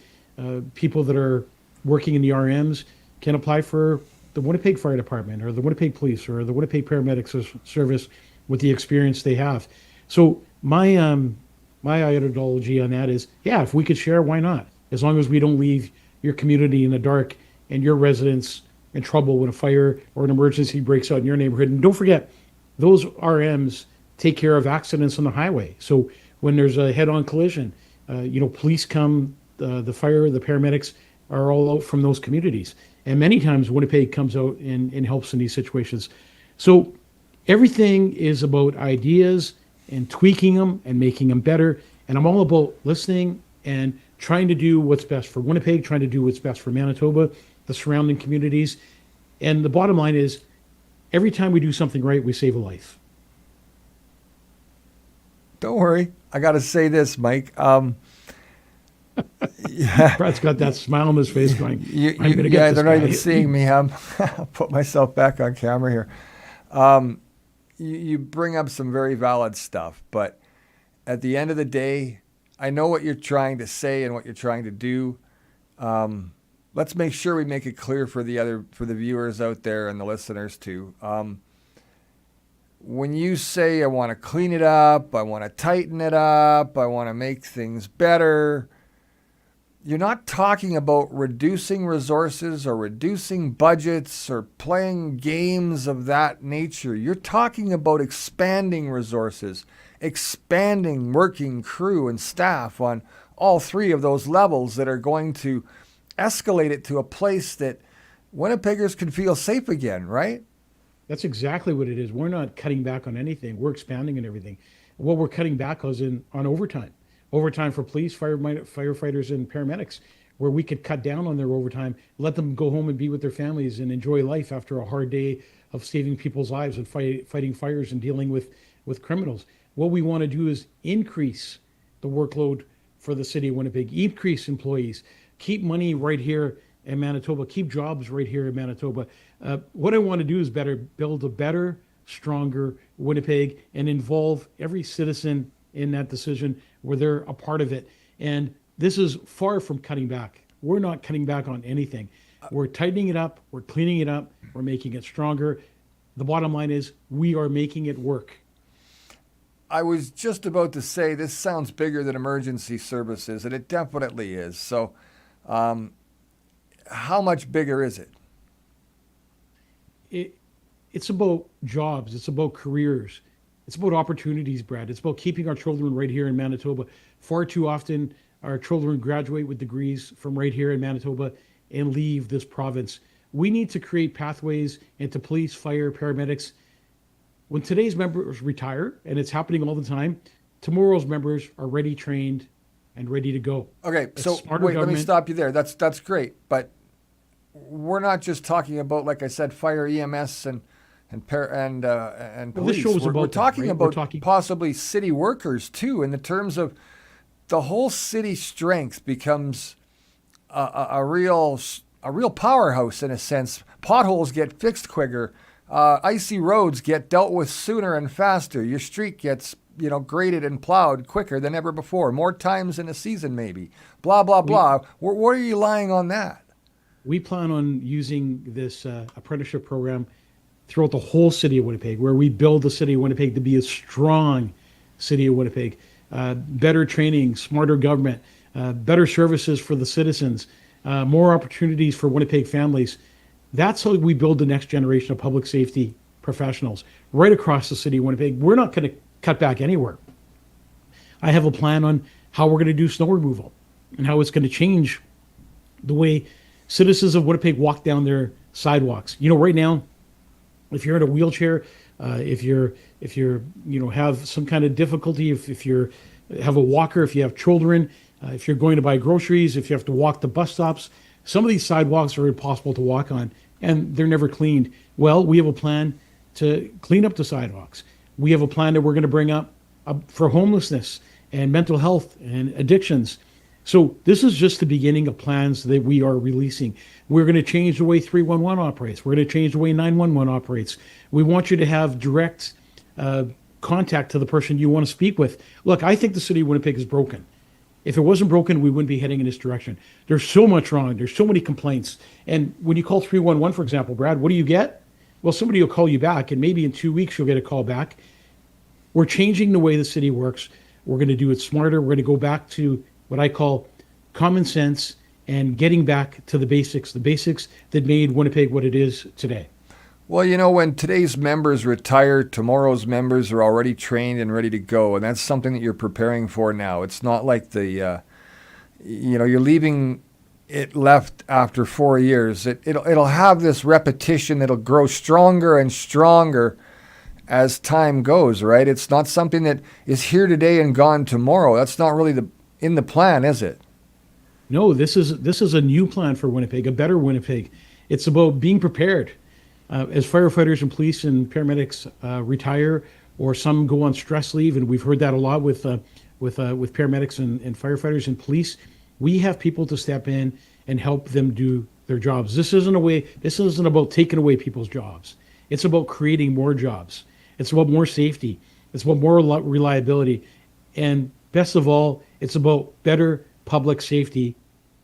people that are working in the RMs can apply for the Winnipeg Fire Department or the Winnipeg Police or the Winnipeg Paramedics Service with the experience they have. So my ideology on that is, if we could share, why not? As long as we don't leave your community in the dark and your residents in trouble when a fire or an emergency breaks out in your neighborhood. And don't forget, those RMs take care of accidents on the highway. So when there's a head-on collision, police come, the fire, the paramedics are all out from those communities. And many times Winnipeg comes out and helps in these situations. So everything is about ideas and tweaking them and making them better. And I'm all about listening and trying to do what's best for Winnipeg, trying to do what's best for Manitoba, the surrounding communities. And the bottom line is, every time we do something right, we save a life. Don't worry. I got to say this, Mike. Brad's got that smile on his face going, I'm going to get this they're guy. not even seeing me. I'll put myself back on camera here. You bring up some very valid stuff, but at the end of the day, I know what you're trying to say and what you're trying to do. Let's make sure we make it clear for the viewers out there and the listeners too. When you say, I want to clean it up, I want to tighten it up, I want to make things better, you're not talking about reducing resources or reducing budgets or playing games of that nature. You're talking about expanding resources, expanding working crew and staff on all three of those levels that are going to escalate it to a place that Winnipeggers can feel safe again, right? That's exactly what it is. We're not cutting back on anything. We're expanding and everything. What we're cutting back on overtime. Overtime for police, firefighters, and paramedics, where we could cut down on their overtime, let them go home and be with their families and enjoy life after a hard day of saving people's lives and fighting fires and dealing with criminals. What we want to do is increase the workload for the city of Winnipeg, increase employees, keep money right here in Manitoba, keep jobs right here in Manitoba. What I want to do is build a better, stronger Winnipeg and involve every citizen in that decision where they're a part of it. And this is far from cutting back. We're not cutting back on anything. We're tightening it up. We're cleaning it up. We're making it stronger. The bottom line is we are making it work. I was just about to say this sounds bigger than emergency services, and it definitely is. So how much bigger is it? It's about jobs. It's about careers. It's about opportunities, Brad. It's about keeping our children right here in Manitoba. Far too often, our children graduate with degrees from right here in Manitoba and leave this province. We need to create pathways into police, fire, paramedics. When today's members retire, and it's happening all the time, tomorrow's members are ready, trained, and ready to go. Okay, so wait, let me stop you there. That's great, but we're not just talking about, like I said, fire, EMS, and police. We're talking about possibly city workers too, in the terms of the whole city strength becomes a real powerhouse in a sense. Potholes get fixed quicker. Icy roads get dealt with sooner and faster. Your street gets graded and plowed quicker than ever before, more times in a season maybe, blah, blah, blah. What are you lying on that? We plan on using this apprenticeship program throughout the whole city of Winnipeg, where we build the city of Winnipeg to be a strong city of Winnipeg. Better training, smarter government, better services for the citizens, more opportunities for Winnipeg families. That's how we build the next generation of public safety professionals right across the city of Winnipeg. We're not going to cut back anywhere. I have a plan on how we're going to do snow removal and how it's going to change the way citizens of Winnipeg walk down their sidewalks. Right now, if you're in a wheelchair, if you're have some kind of difficulty, if you have a walker, if you have children, if you're going to buy groceries, if you have to walk the bus stops, some of these sidewalks are impossible to walk on and they're never cleaned. Well, we have a plan to clean up the sidewalks. We have a plan that we're going to bring up for homelessness and mental health and addictions. So this is just the beginning of plans that we are releasing. We're going to change the way 311 operates. We're going to change the way 911 operates. We want you to have direct contact to the person you want to speak with. Look, I think the city of Winnipeg is broken. If it wasn't broken, we wouldn't be heading in this direction. There's so much wrong. There's so many complaints. And when you call 311, for example, Brad, what do you get? Well, somebody will call you back, and maybe in 2 weeks you'll get a call back. We're changing the way the city works. We're going to do it smarter. We're going to go back to what I call common sense and getting back to the basics that made Winnipeg what it is today. Well, when today's members retire, tomorrow's members are already trained and ready to go, and that's something that you're preparing for now. It's not like you're leaving it left after 4 years. It'll have this repetition that'll grow stronger and stronger as time goes, right? It's not something that is here today and gone tomorrow. That's not really in the plan, is it? No, this is a new plan for Winnipeg, a better Winnipeg. It's about being prepared. As firefighters and police and paramedics retire, or some go on stress leave, and we've heard that a lot with paramedics and firefighters and police, we have people to step in and help them do their jobs. This isn't about taking away people's jobs. It's about creating more jobs. It's about more safety. It's about more reliability. And best of all, it's about better public safety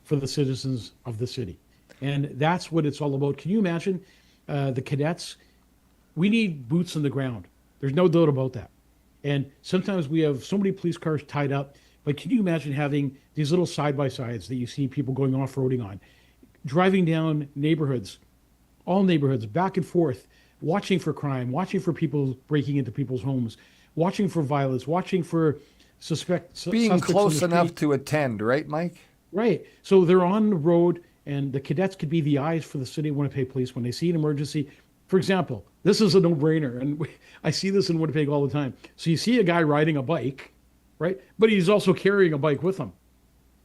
for the citizens of the city. And that's what it's all about. Can you imagine the cadets? We need boots on the ground. There's no doubt about that. And sometimes we have so many police cars tied up, but can you imagine having these little side-by-sides that you see people going off-roading on, driving down neighborhoods, all neighborhoods, back and forth, watching for crime, watching for people breaking into people's homes, watching for violence, watching for being close enough to attend, right, Mike? Right. So they're on the road, and the cadets could be the eyes for the city of Winnipeg Police when they see an emergency. For example, this is a no-brainer, and I see this in Winnipeg all the time. So you see a guy riding a bike, right? But he's also carrying a bike with him.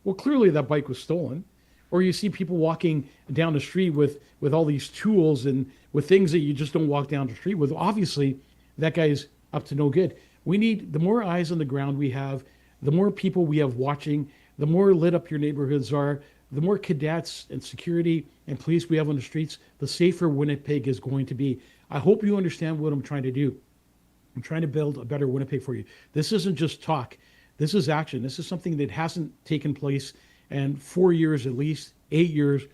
Well, clearly that bike was stolen. Or you see people walking down the street with all these tools and with things that you just don't walk down the street with. Obviously, that guy's up to no good. We need, the more eyes on the ground we have, the more people we have watching, the more lit up your neighborhoods are, the more cadets and security and police we have on the streets, the safer Winnipeg is going to be. I hope you understand what I'm trying to do. I'm trying to build a better Winnipeg for you. This isn't just talk. This is action. This is something that hasn't taken place in 4 years, at least 8 years,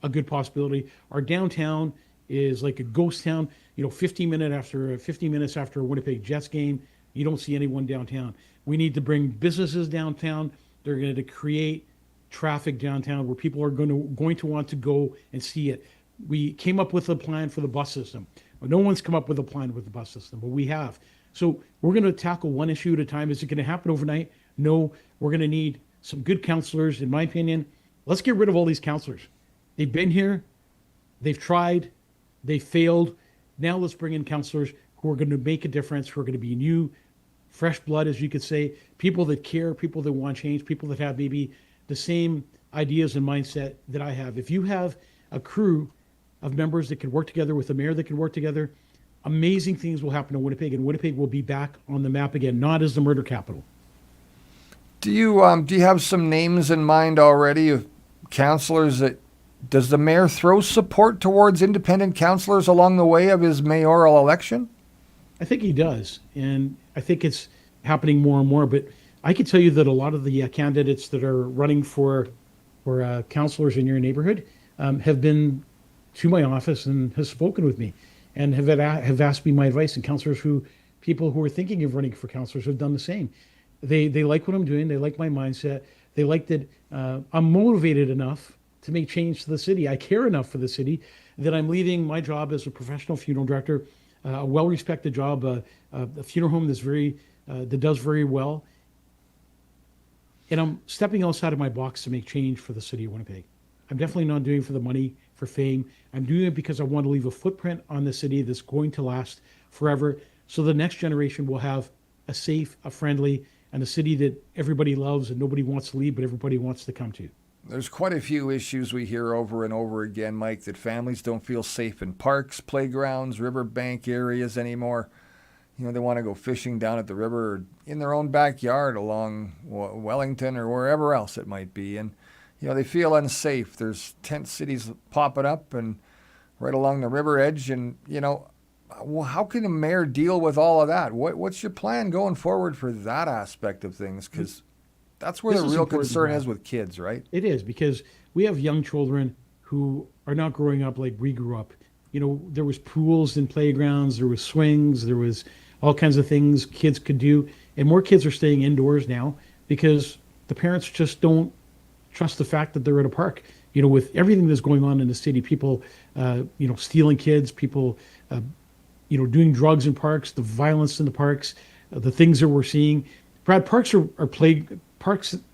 a good possibility. Our downtown is like a ghost town. 15 minutes after a Winnipeg Jets game, you don't see anyone downtown. We need to bring businesses downtown. They're going to create traffic downtown where people are going to want to go and see it. We came up with a plan for the bus system. No one's come up with a plan with the bus system, but we have. So we're going to tackle one issue at a time. Is it going to happen overnight? No. We're going to need some good counselors, in my opinion. Let's get rid of all these counselors. They've been here. They've tried. They failed. Now let's bring in counselors who are going to make a difference, who are going to be new, fresh blood, as you could say, people that care, people that want change, people that have maybe the same ideas and mindset that I have. If you have a crew of members that can work together with a mayor that can work together, amazing things will happen in Winnipeg, and Winnipeg will be back on the map again, not as the murder capital. Do you have some names in mind already of councillors that, does the mayor throw support towards independent councillors along the way of his mayoral election? I think he does, and I think it's happening more and more. But I can tell you that a lot of the candidates that are running for counselors in your neighborhood have been to my office and has spoken with me and have asked me my advice. And people who are thinking of running for counselors have done the same. They like what I'm doing. They like my mindset. They like that I'm motivated enough to make change to the city. I care enough for the city that I'm leaving my job as a professional funeral director, a well-respected job, a funeral home that does very well, and I'm stepping outside of my box to make change for the city of Winnipeg. I'm definitely not doing it for the money, for fame. I'm doing it because I want to leave a footprint on the city that's going to last forever, so the next generation will have a safe, a friendly, and a city that everybody loves and nobody wants to leave, but everybody wants to come to. There's quite a few issues we hear over and over again, Mike, that families don't feel safe in parks, playgrounds, riverbank areas anymore. They want to go fishing down at the river or in their own backyard along Wellington or wherever else it might be. And, they feel unsafe. There's tent cities popping up and right along the river edge. And, how can a mayor deal with all of that? What's your plan going forward for that aspect of things? Because that's where the real concern is with kids, right? It is, because we have young children who are not growing up like we grew up. There was pools and playgrounds, there was swings, there was all kinds of things kids could do. And more kids are staying indoors now because the parents just don't trust the fact that they're at a park. With everything that's going on in the city, people, stealing kids, people, doing drugs in parks, the violence in the parks, the things that we're seeing. Brad, parks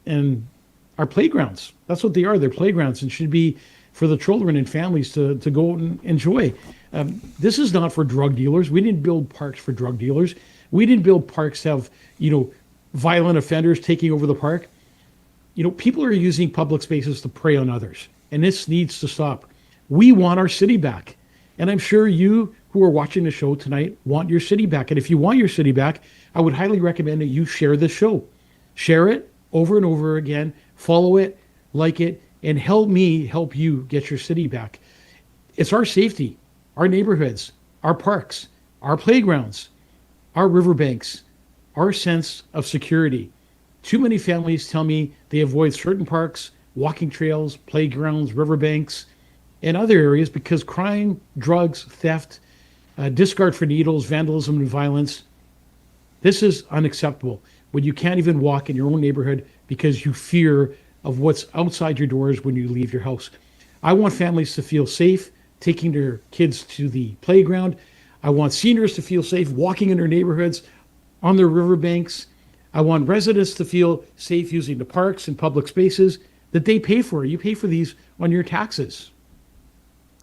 and are playgrounds. That's what they are. They're playgrounds and should be for the children and families to go and enjoy. This is not for drug dealers. We didn't build parks for drug dealers. We didn't build parks to have, violent offenders taking over the park. People are using public spaces to prey on others, and this needs to stop. We want our city back. And I'm sure you who are watching the show tonight want your city back. And if you want your city back, I would highly recommend that you share this show. Share it over and over again, follow it, like it, and help me help you get your city back. It's our safety, our neighborhoods, our parks, our playgrounds, our riverbanks, our sense of security. Too many families tell me they avoid certain parks, walking trails, playgrounds, riverbanks, and other areas because crime, drugs, theft, discard for needles, vandalism, and violence. This is unacceptable. When you can't even walk in your own neighborhood because you fear of what's outside your doors when you leave your house. I want families to feel safe taking their kids to the playground. I want seniors to feel safe walking in their neighborhoods, on their riverbanks. I want residents to feel safe using the parks and public spaces that they pay for. You pay for these on your taxes.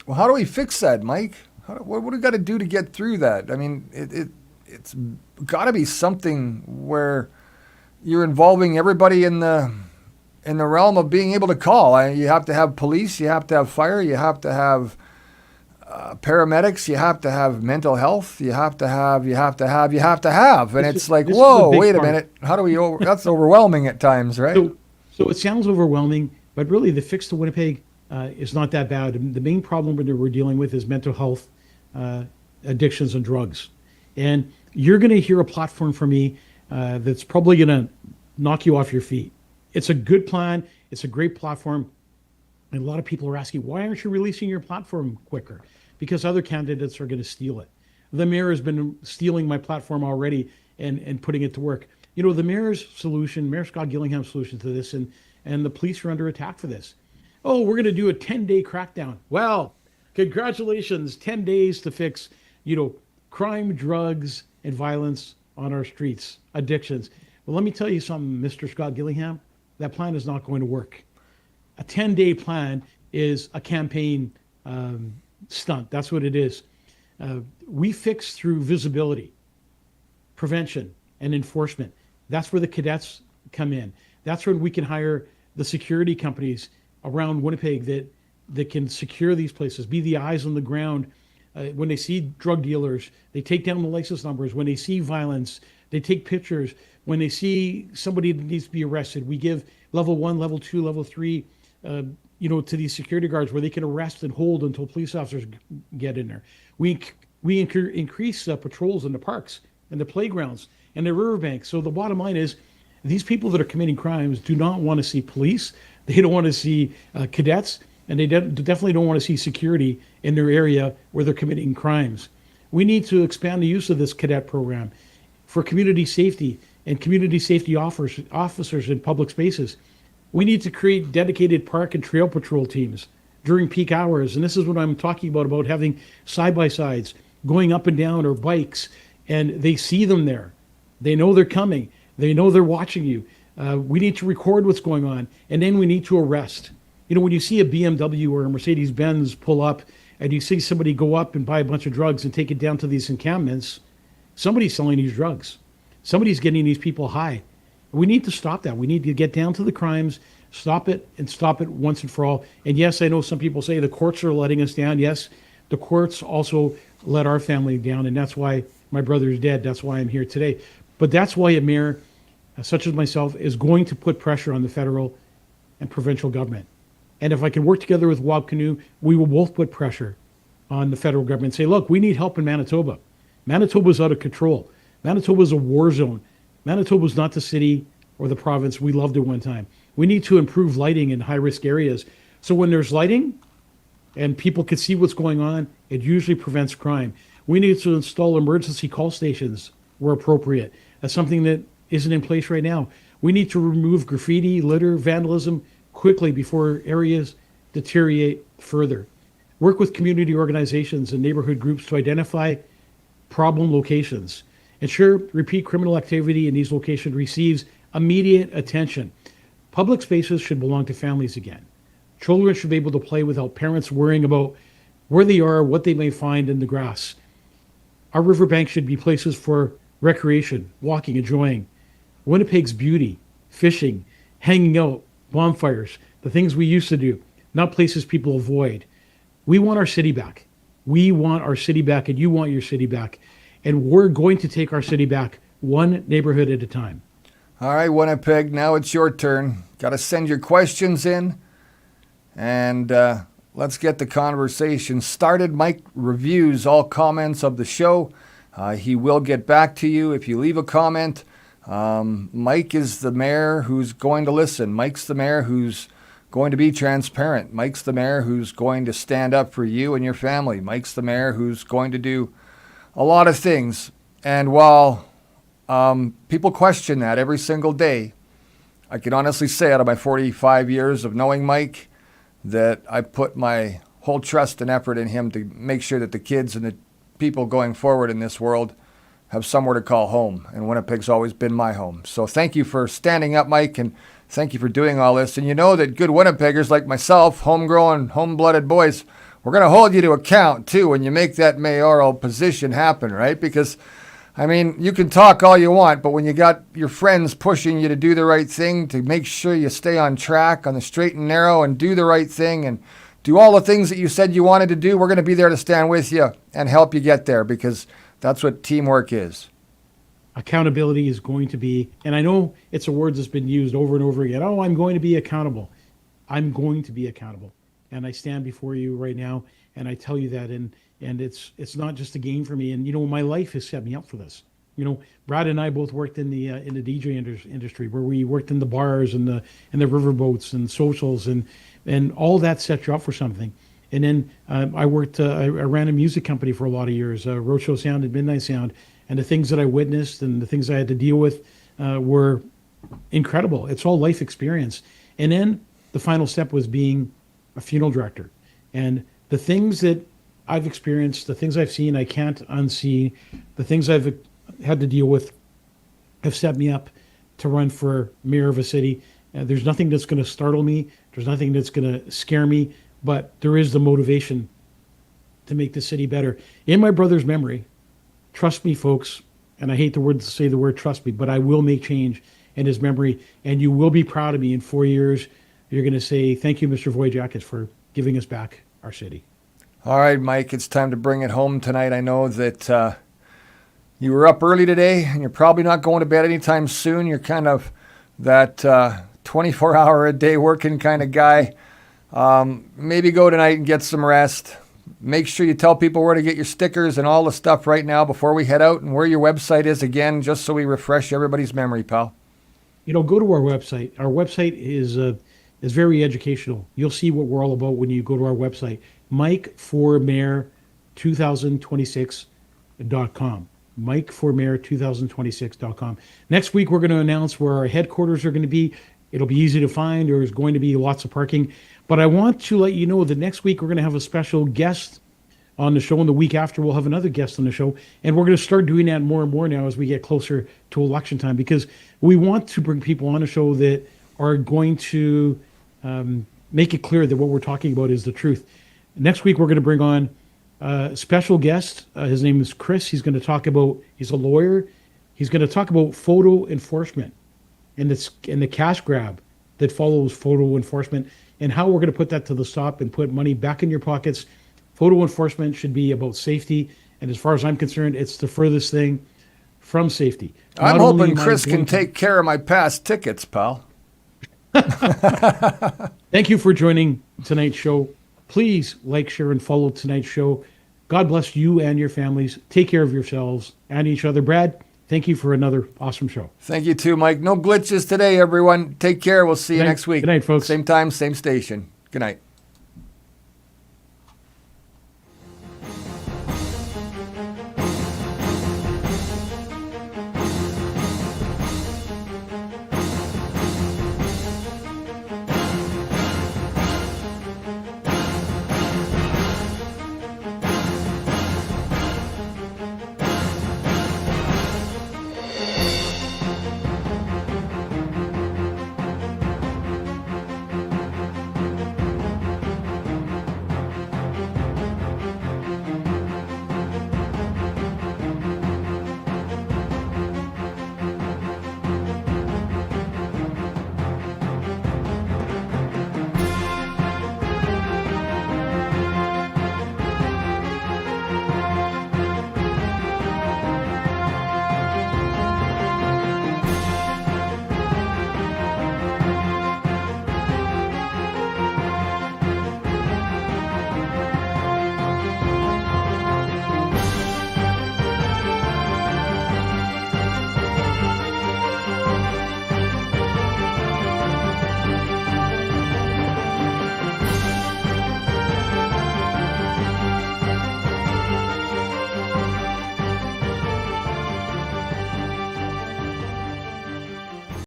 Well, how do we fix that, Mike? What do we got to do to get through that? I mean, it's got to be something where you're involving everybody in the realm of being able to call. You have to have police, you have to have fire, you have to have paramedics, you have to have mental health, you have to have. And it's like, whoa, wait a minute. How do we, that's overwhelming at times, right? So it sounds overwhelming, but really the fix to Winnipeg is not that bad. The main problem that we're dealing with is mental health, addictions, and drugs. And you're going to hear a platform from me that's probably going to knock you off your feet. It's a good plan. It's a great platform. And a lot of people are asking, why aren't you releasing your platform quicker? Because other candidates are going to steal it. The mayor has been stealing my platform already and putting it to work. The mayor's solution, Mayor Scott Gillingham's solution to this, and the police are under attack for this. Oh, we're going to do a 10-day crackdown. Well, congratulations, 10 days to fix, crime, drugs, and violence on our streets, addictions. Well, let me tell you something, Mr. Scott Gillingham, that plan is not going to work. A 10-day plan is a campaign stunt. That's what it is. We fix through visibility, prevention, and enforcement. That's where the cadets come in. That's when we can hire the security companies around Winnipeg that can secure these places, be the eyes on the ground. When they see drug dealers, they take down the license numbers. When they see violence, they take pictures. When they see somebody that needs to be arrested, we give level 1, level 2, level 3, to these security guards where they can arrest and hold until police officers get in there. We increase patrols in the parks and the playgrounds and the riverbank. So the bottom line is, these people that are committing crimes do not want to see police. They don't want to see cadets, and they definitely don't want to see security in their area where they're committing crimes. We need to expand the use of this cadet program for community safety and community safety officers in public spaces. We need to create dedicated park and trail patrol teams during peak hours. And this is what I'm talking about having side-by-sides going up and down, or bikes, and they see them there. They know they're coming. They know they're watching you. We need to record what's going on, and then we need to arrest. When you see a BMW or a Mercedes-Benz pull up and you see somebody go up and buy a bunch of drugs and take it down to these encampments, somebody's selling these drugs. Somebody's getting these people high. We need to stop that. We need to get down to the crimes, stop it, and stop it once and for all. And yes, I know some people say the courts are letting us down. Yes, the courts also let our family down, and that's why my brother is dead. That's why I'm here today. But that's why a mayor such as myself is going to put pressure on the federal and provincial government. And if I can work together with Wab Canoe, we will both put pressure on the federal government and say, look, we need help in Manitoba. Manitoba's out of control. Manitoba's a war zone. Manitoba's not the city or the province we loved at one time. We need to improve lighting in high-risk areas. So when there's lighting and people can see what's going on, it usually prevents crime. We need to install emergency call stations where appropriate. That's something that isn't in place right now. We need to remove graffiti, litter, vandalism quickly before areas deteriorate further. Work with community organizations and neighborhood groups to identify problem locations. Ensure repeat criminal activity in these locations receives immediate attention. Public spaces should belong to families again. Children should be able to play without parents worrying about where they are, what they may find in the grass. Our riverbanks should be places for recreation, walking, enjoying. Winnipeg's beauty, fishing, hanging out, bonfires, the things we used to do, not places people avoid. We want our city back. We want our city back, and you want your city back. And we're going to take our city back one neighborhood at a time. All right, Winnipeg, now it's your turn. Got to send your questions in, and let's get the conversation started. Mike reviews all comments of the show. He will get back to you if you leave a comment. Mike is the mayor who's going to listen. Mike's the mayor who's going to be transparent. Mike's the mayor who's going to stand up for you and your family. Mike's the mayor who's going to do a lot of things. And while people question that every single day, I can honestly say out of my 45 years of knowing Mike that I put my whole trust and effort in him to make sure that the kids and the people going forward in this world have somewhere to call home. And Winnipeg's always been my home. So thank you for standing up, Mike, and thank you for doing all this. And you know that good Winnipeggers like myself, homegrown, home-blooded boys, we're going to hold you to account, too, when you make that mayoral position happen, right? Because, I mean, you can talk all you want, but when you got your friends pushing you to do the right thing, to make sure you stay on track, on the straight and narrow, and do the right thing, and do all the things that you said you wanted to do, we're going to be there to stand with you and help you get there, because that's what teamwork is. Accountability is going to be, and I know it's a word that's been used over and over again. Oh, I'm going to be accountable. I'm going to be accountable. And I stand before you right now, and I tell you that, and it's not just a game for me. And my life has set me up for this. Brad and I both worked in the DJ industry, where we worked in the bars and the riverboats and socials, and all that set you up for something. And then I ran a music company for a lot of years, Roadshow Sound and Midnight Sound, and the things that I witnessed and the things I had to deal with were incredible. It's all life experience. And then the final step was being a funeral director. And the things that I've experienced, the things I've seen, I can't unsee. The things I've had to deal with have set me up to run for mayor of a city. There's nothing that's going to startle me. There's nothing that's going to scare me. But there is the motivation to make the city better. In my brother's memory, trust me, folks, and I hate to say the word trust me, but I will make change in his memory, and you will be proud of me in 4 years. You're going to say, thank you, Mr. Vogiatzakis, for giving us back our city. All right, Mike, it's time to bring it home tonight. I know that you were up early today, and you're probably not going to bed anytime soon. You're kind of that 24-hour-a-day working kind of guy. Maybe go tonight and get some rest. make sure you tell people where to get your stickers and all the stuff right now before we head out, and where your website is again, just so we refresh everybody's memory, pal. Go to our website. Our website is very educational. You'll see what we're all about when you go to our website, mikeformayor2026.com. mikeformayor2026.com. Next week, we're going to announce where our headquarters are going to be. It'll be easy to find. There's going to be lots of parking. But I want to let you know that next week, we're going to have a special guest on the show, and the week after we'll have another guest on the show, and we're going to start doing that more and more now as we get closer to election time, because we want to bring people on the show that are going to make it clear that what we're talking about is the truth. Next week we're going to bring on a special guest. His name is Chris. He's going to talk about, he's a lawyer. He's going to talk about photo enforcement and the cash grab that follows photo enforcement, and how we're going to put that to the stop and put money back in your pockets. Photo enforcement should be about safety, and as far as I'm concerned, it's the furthest thing from safety. I'm hoping Chris can take care of my past tickets, pal. Thank you for joining tonight's show. Please like, share, and follow tonight's show. God bless you and your families. Take care of yourselves and each other. Brad, thank you for another awesome show. Thank you too, Mike. No glitches today, everyone. Take care. We'll see you next week. Good night, folks. Same time, same station. Good night.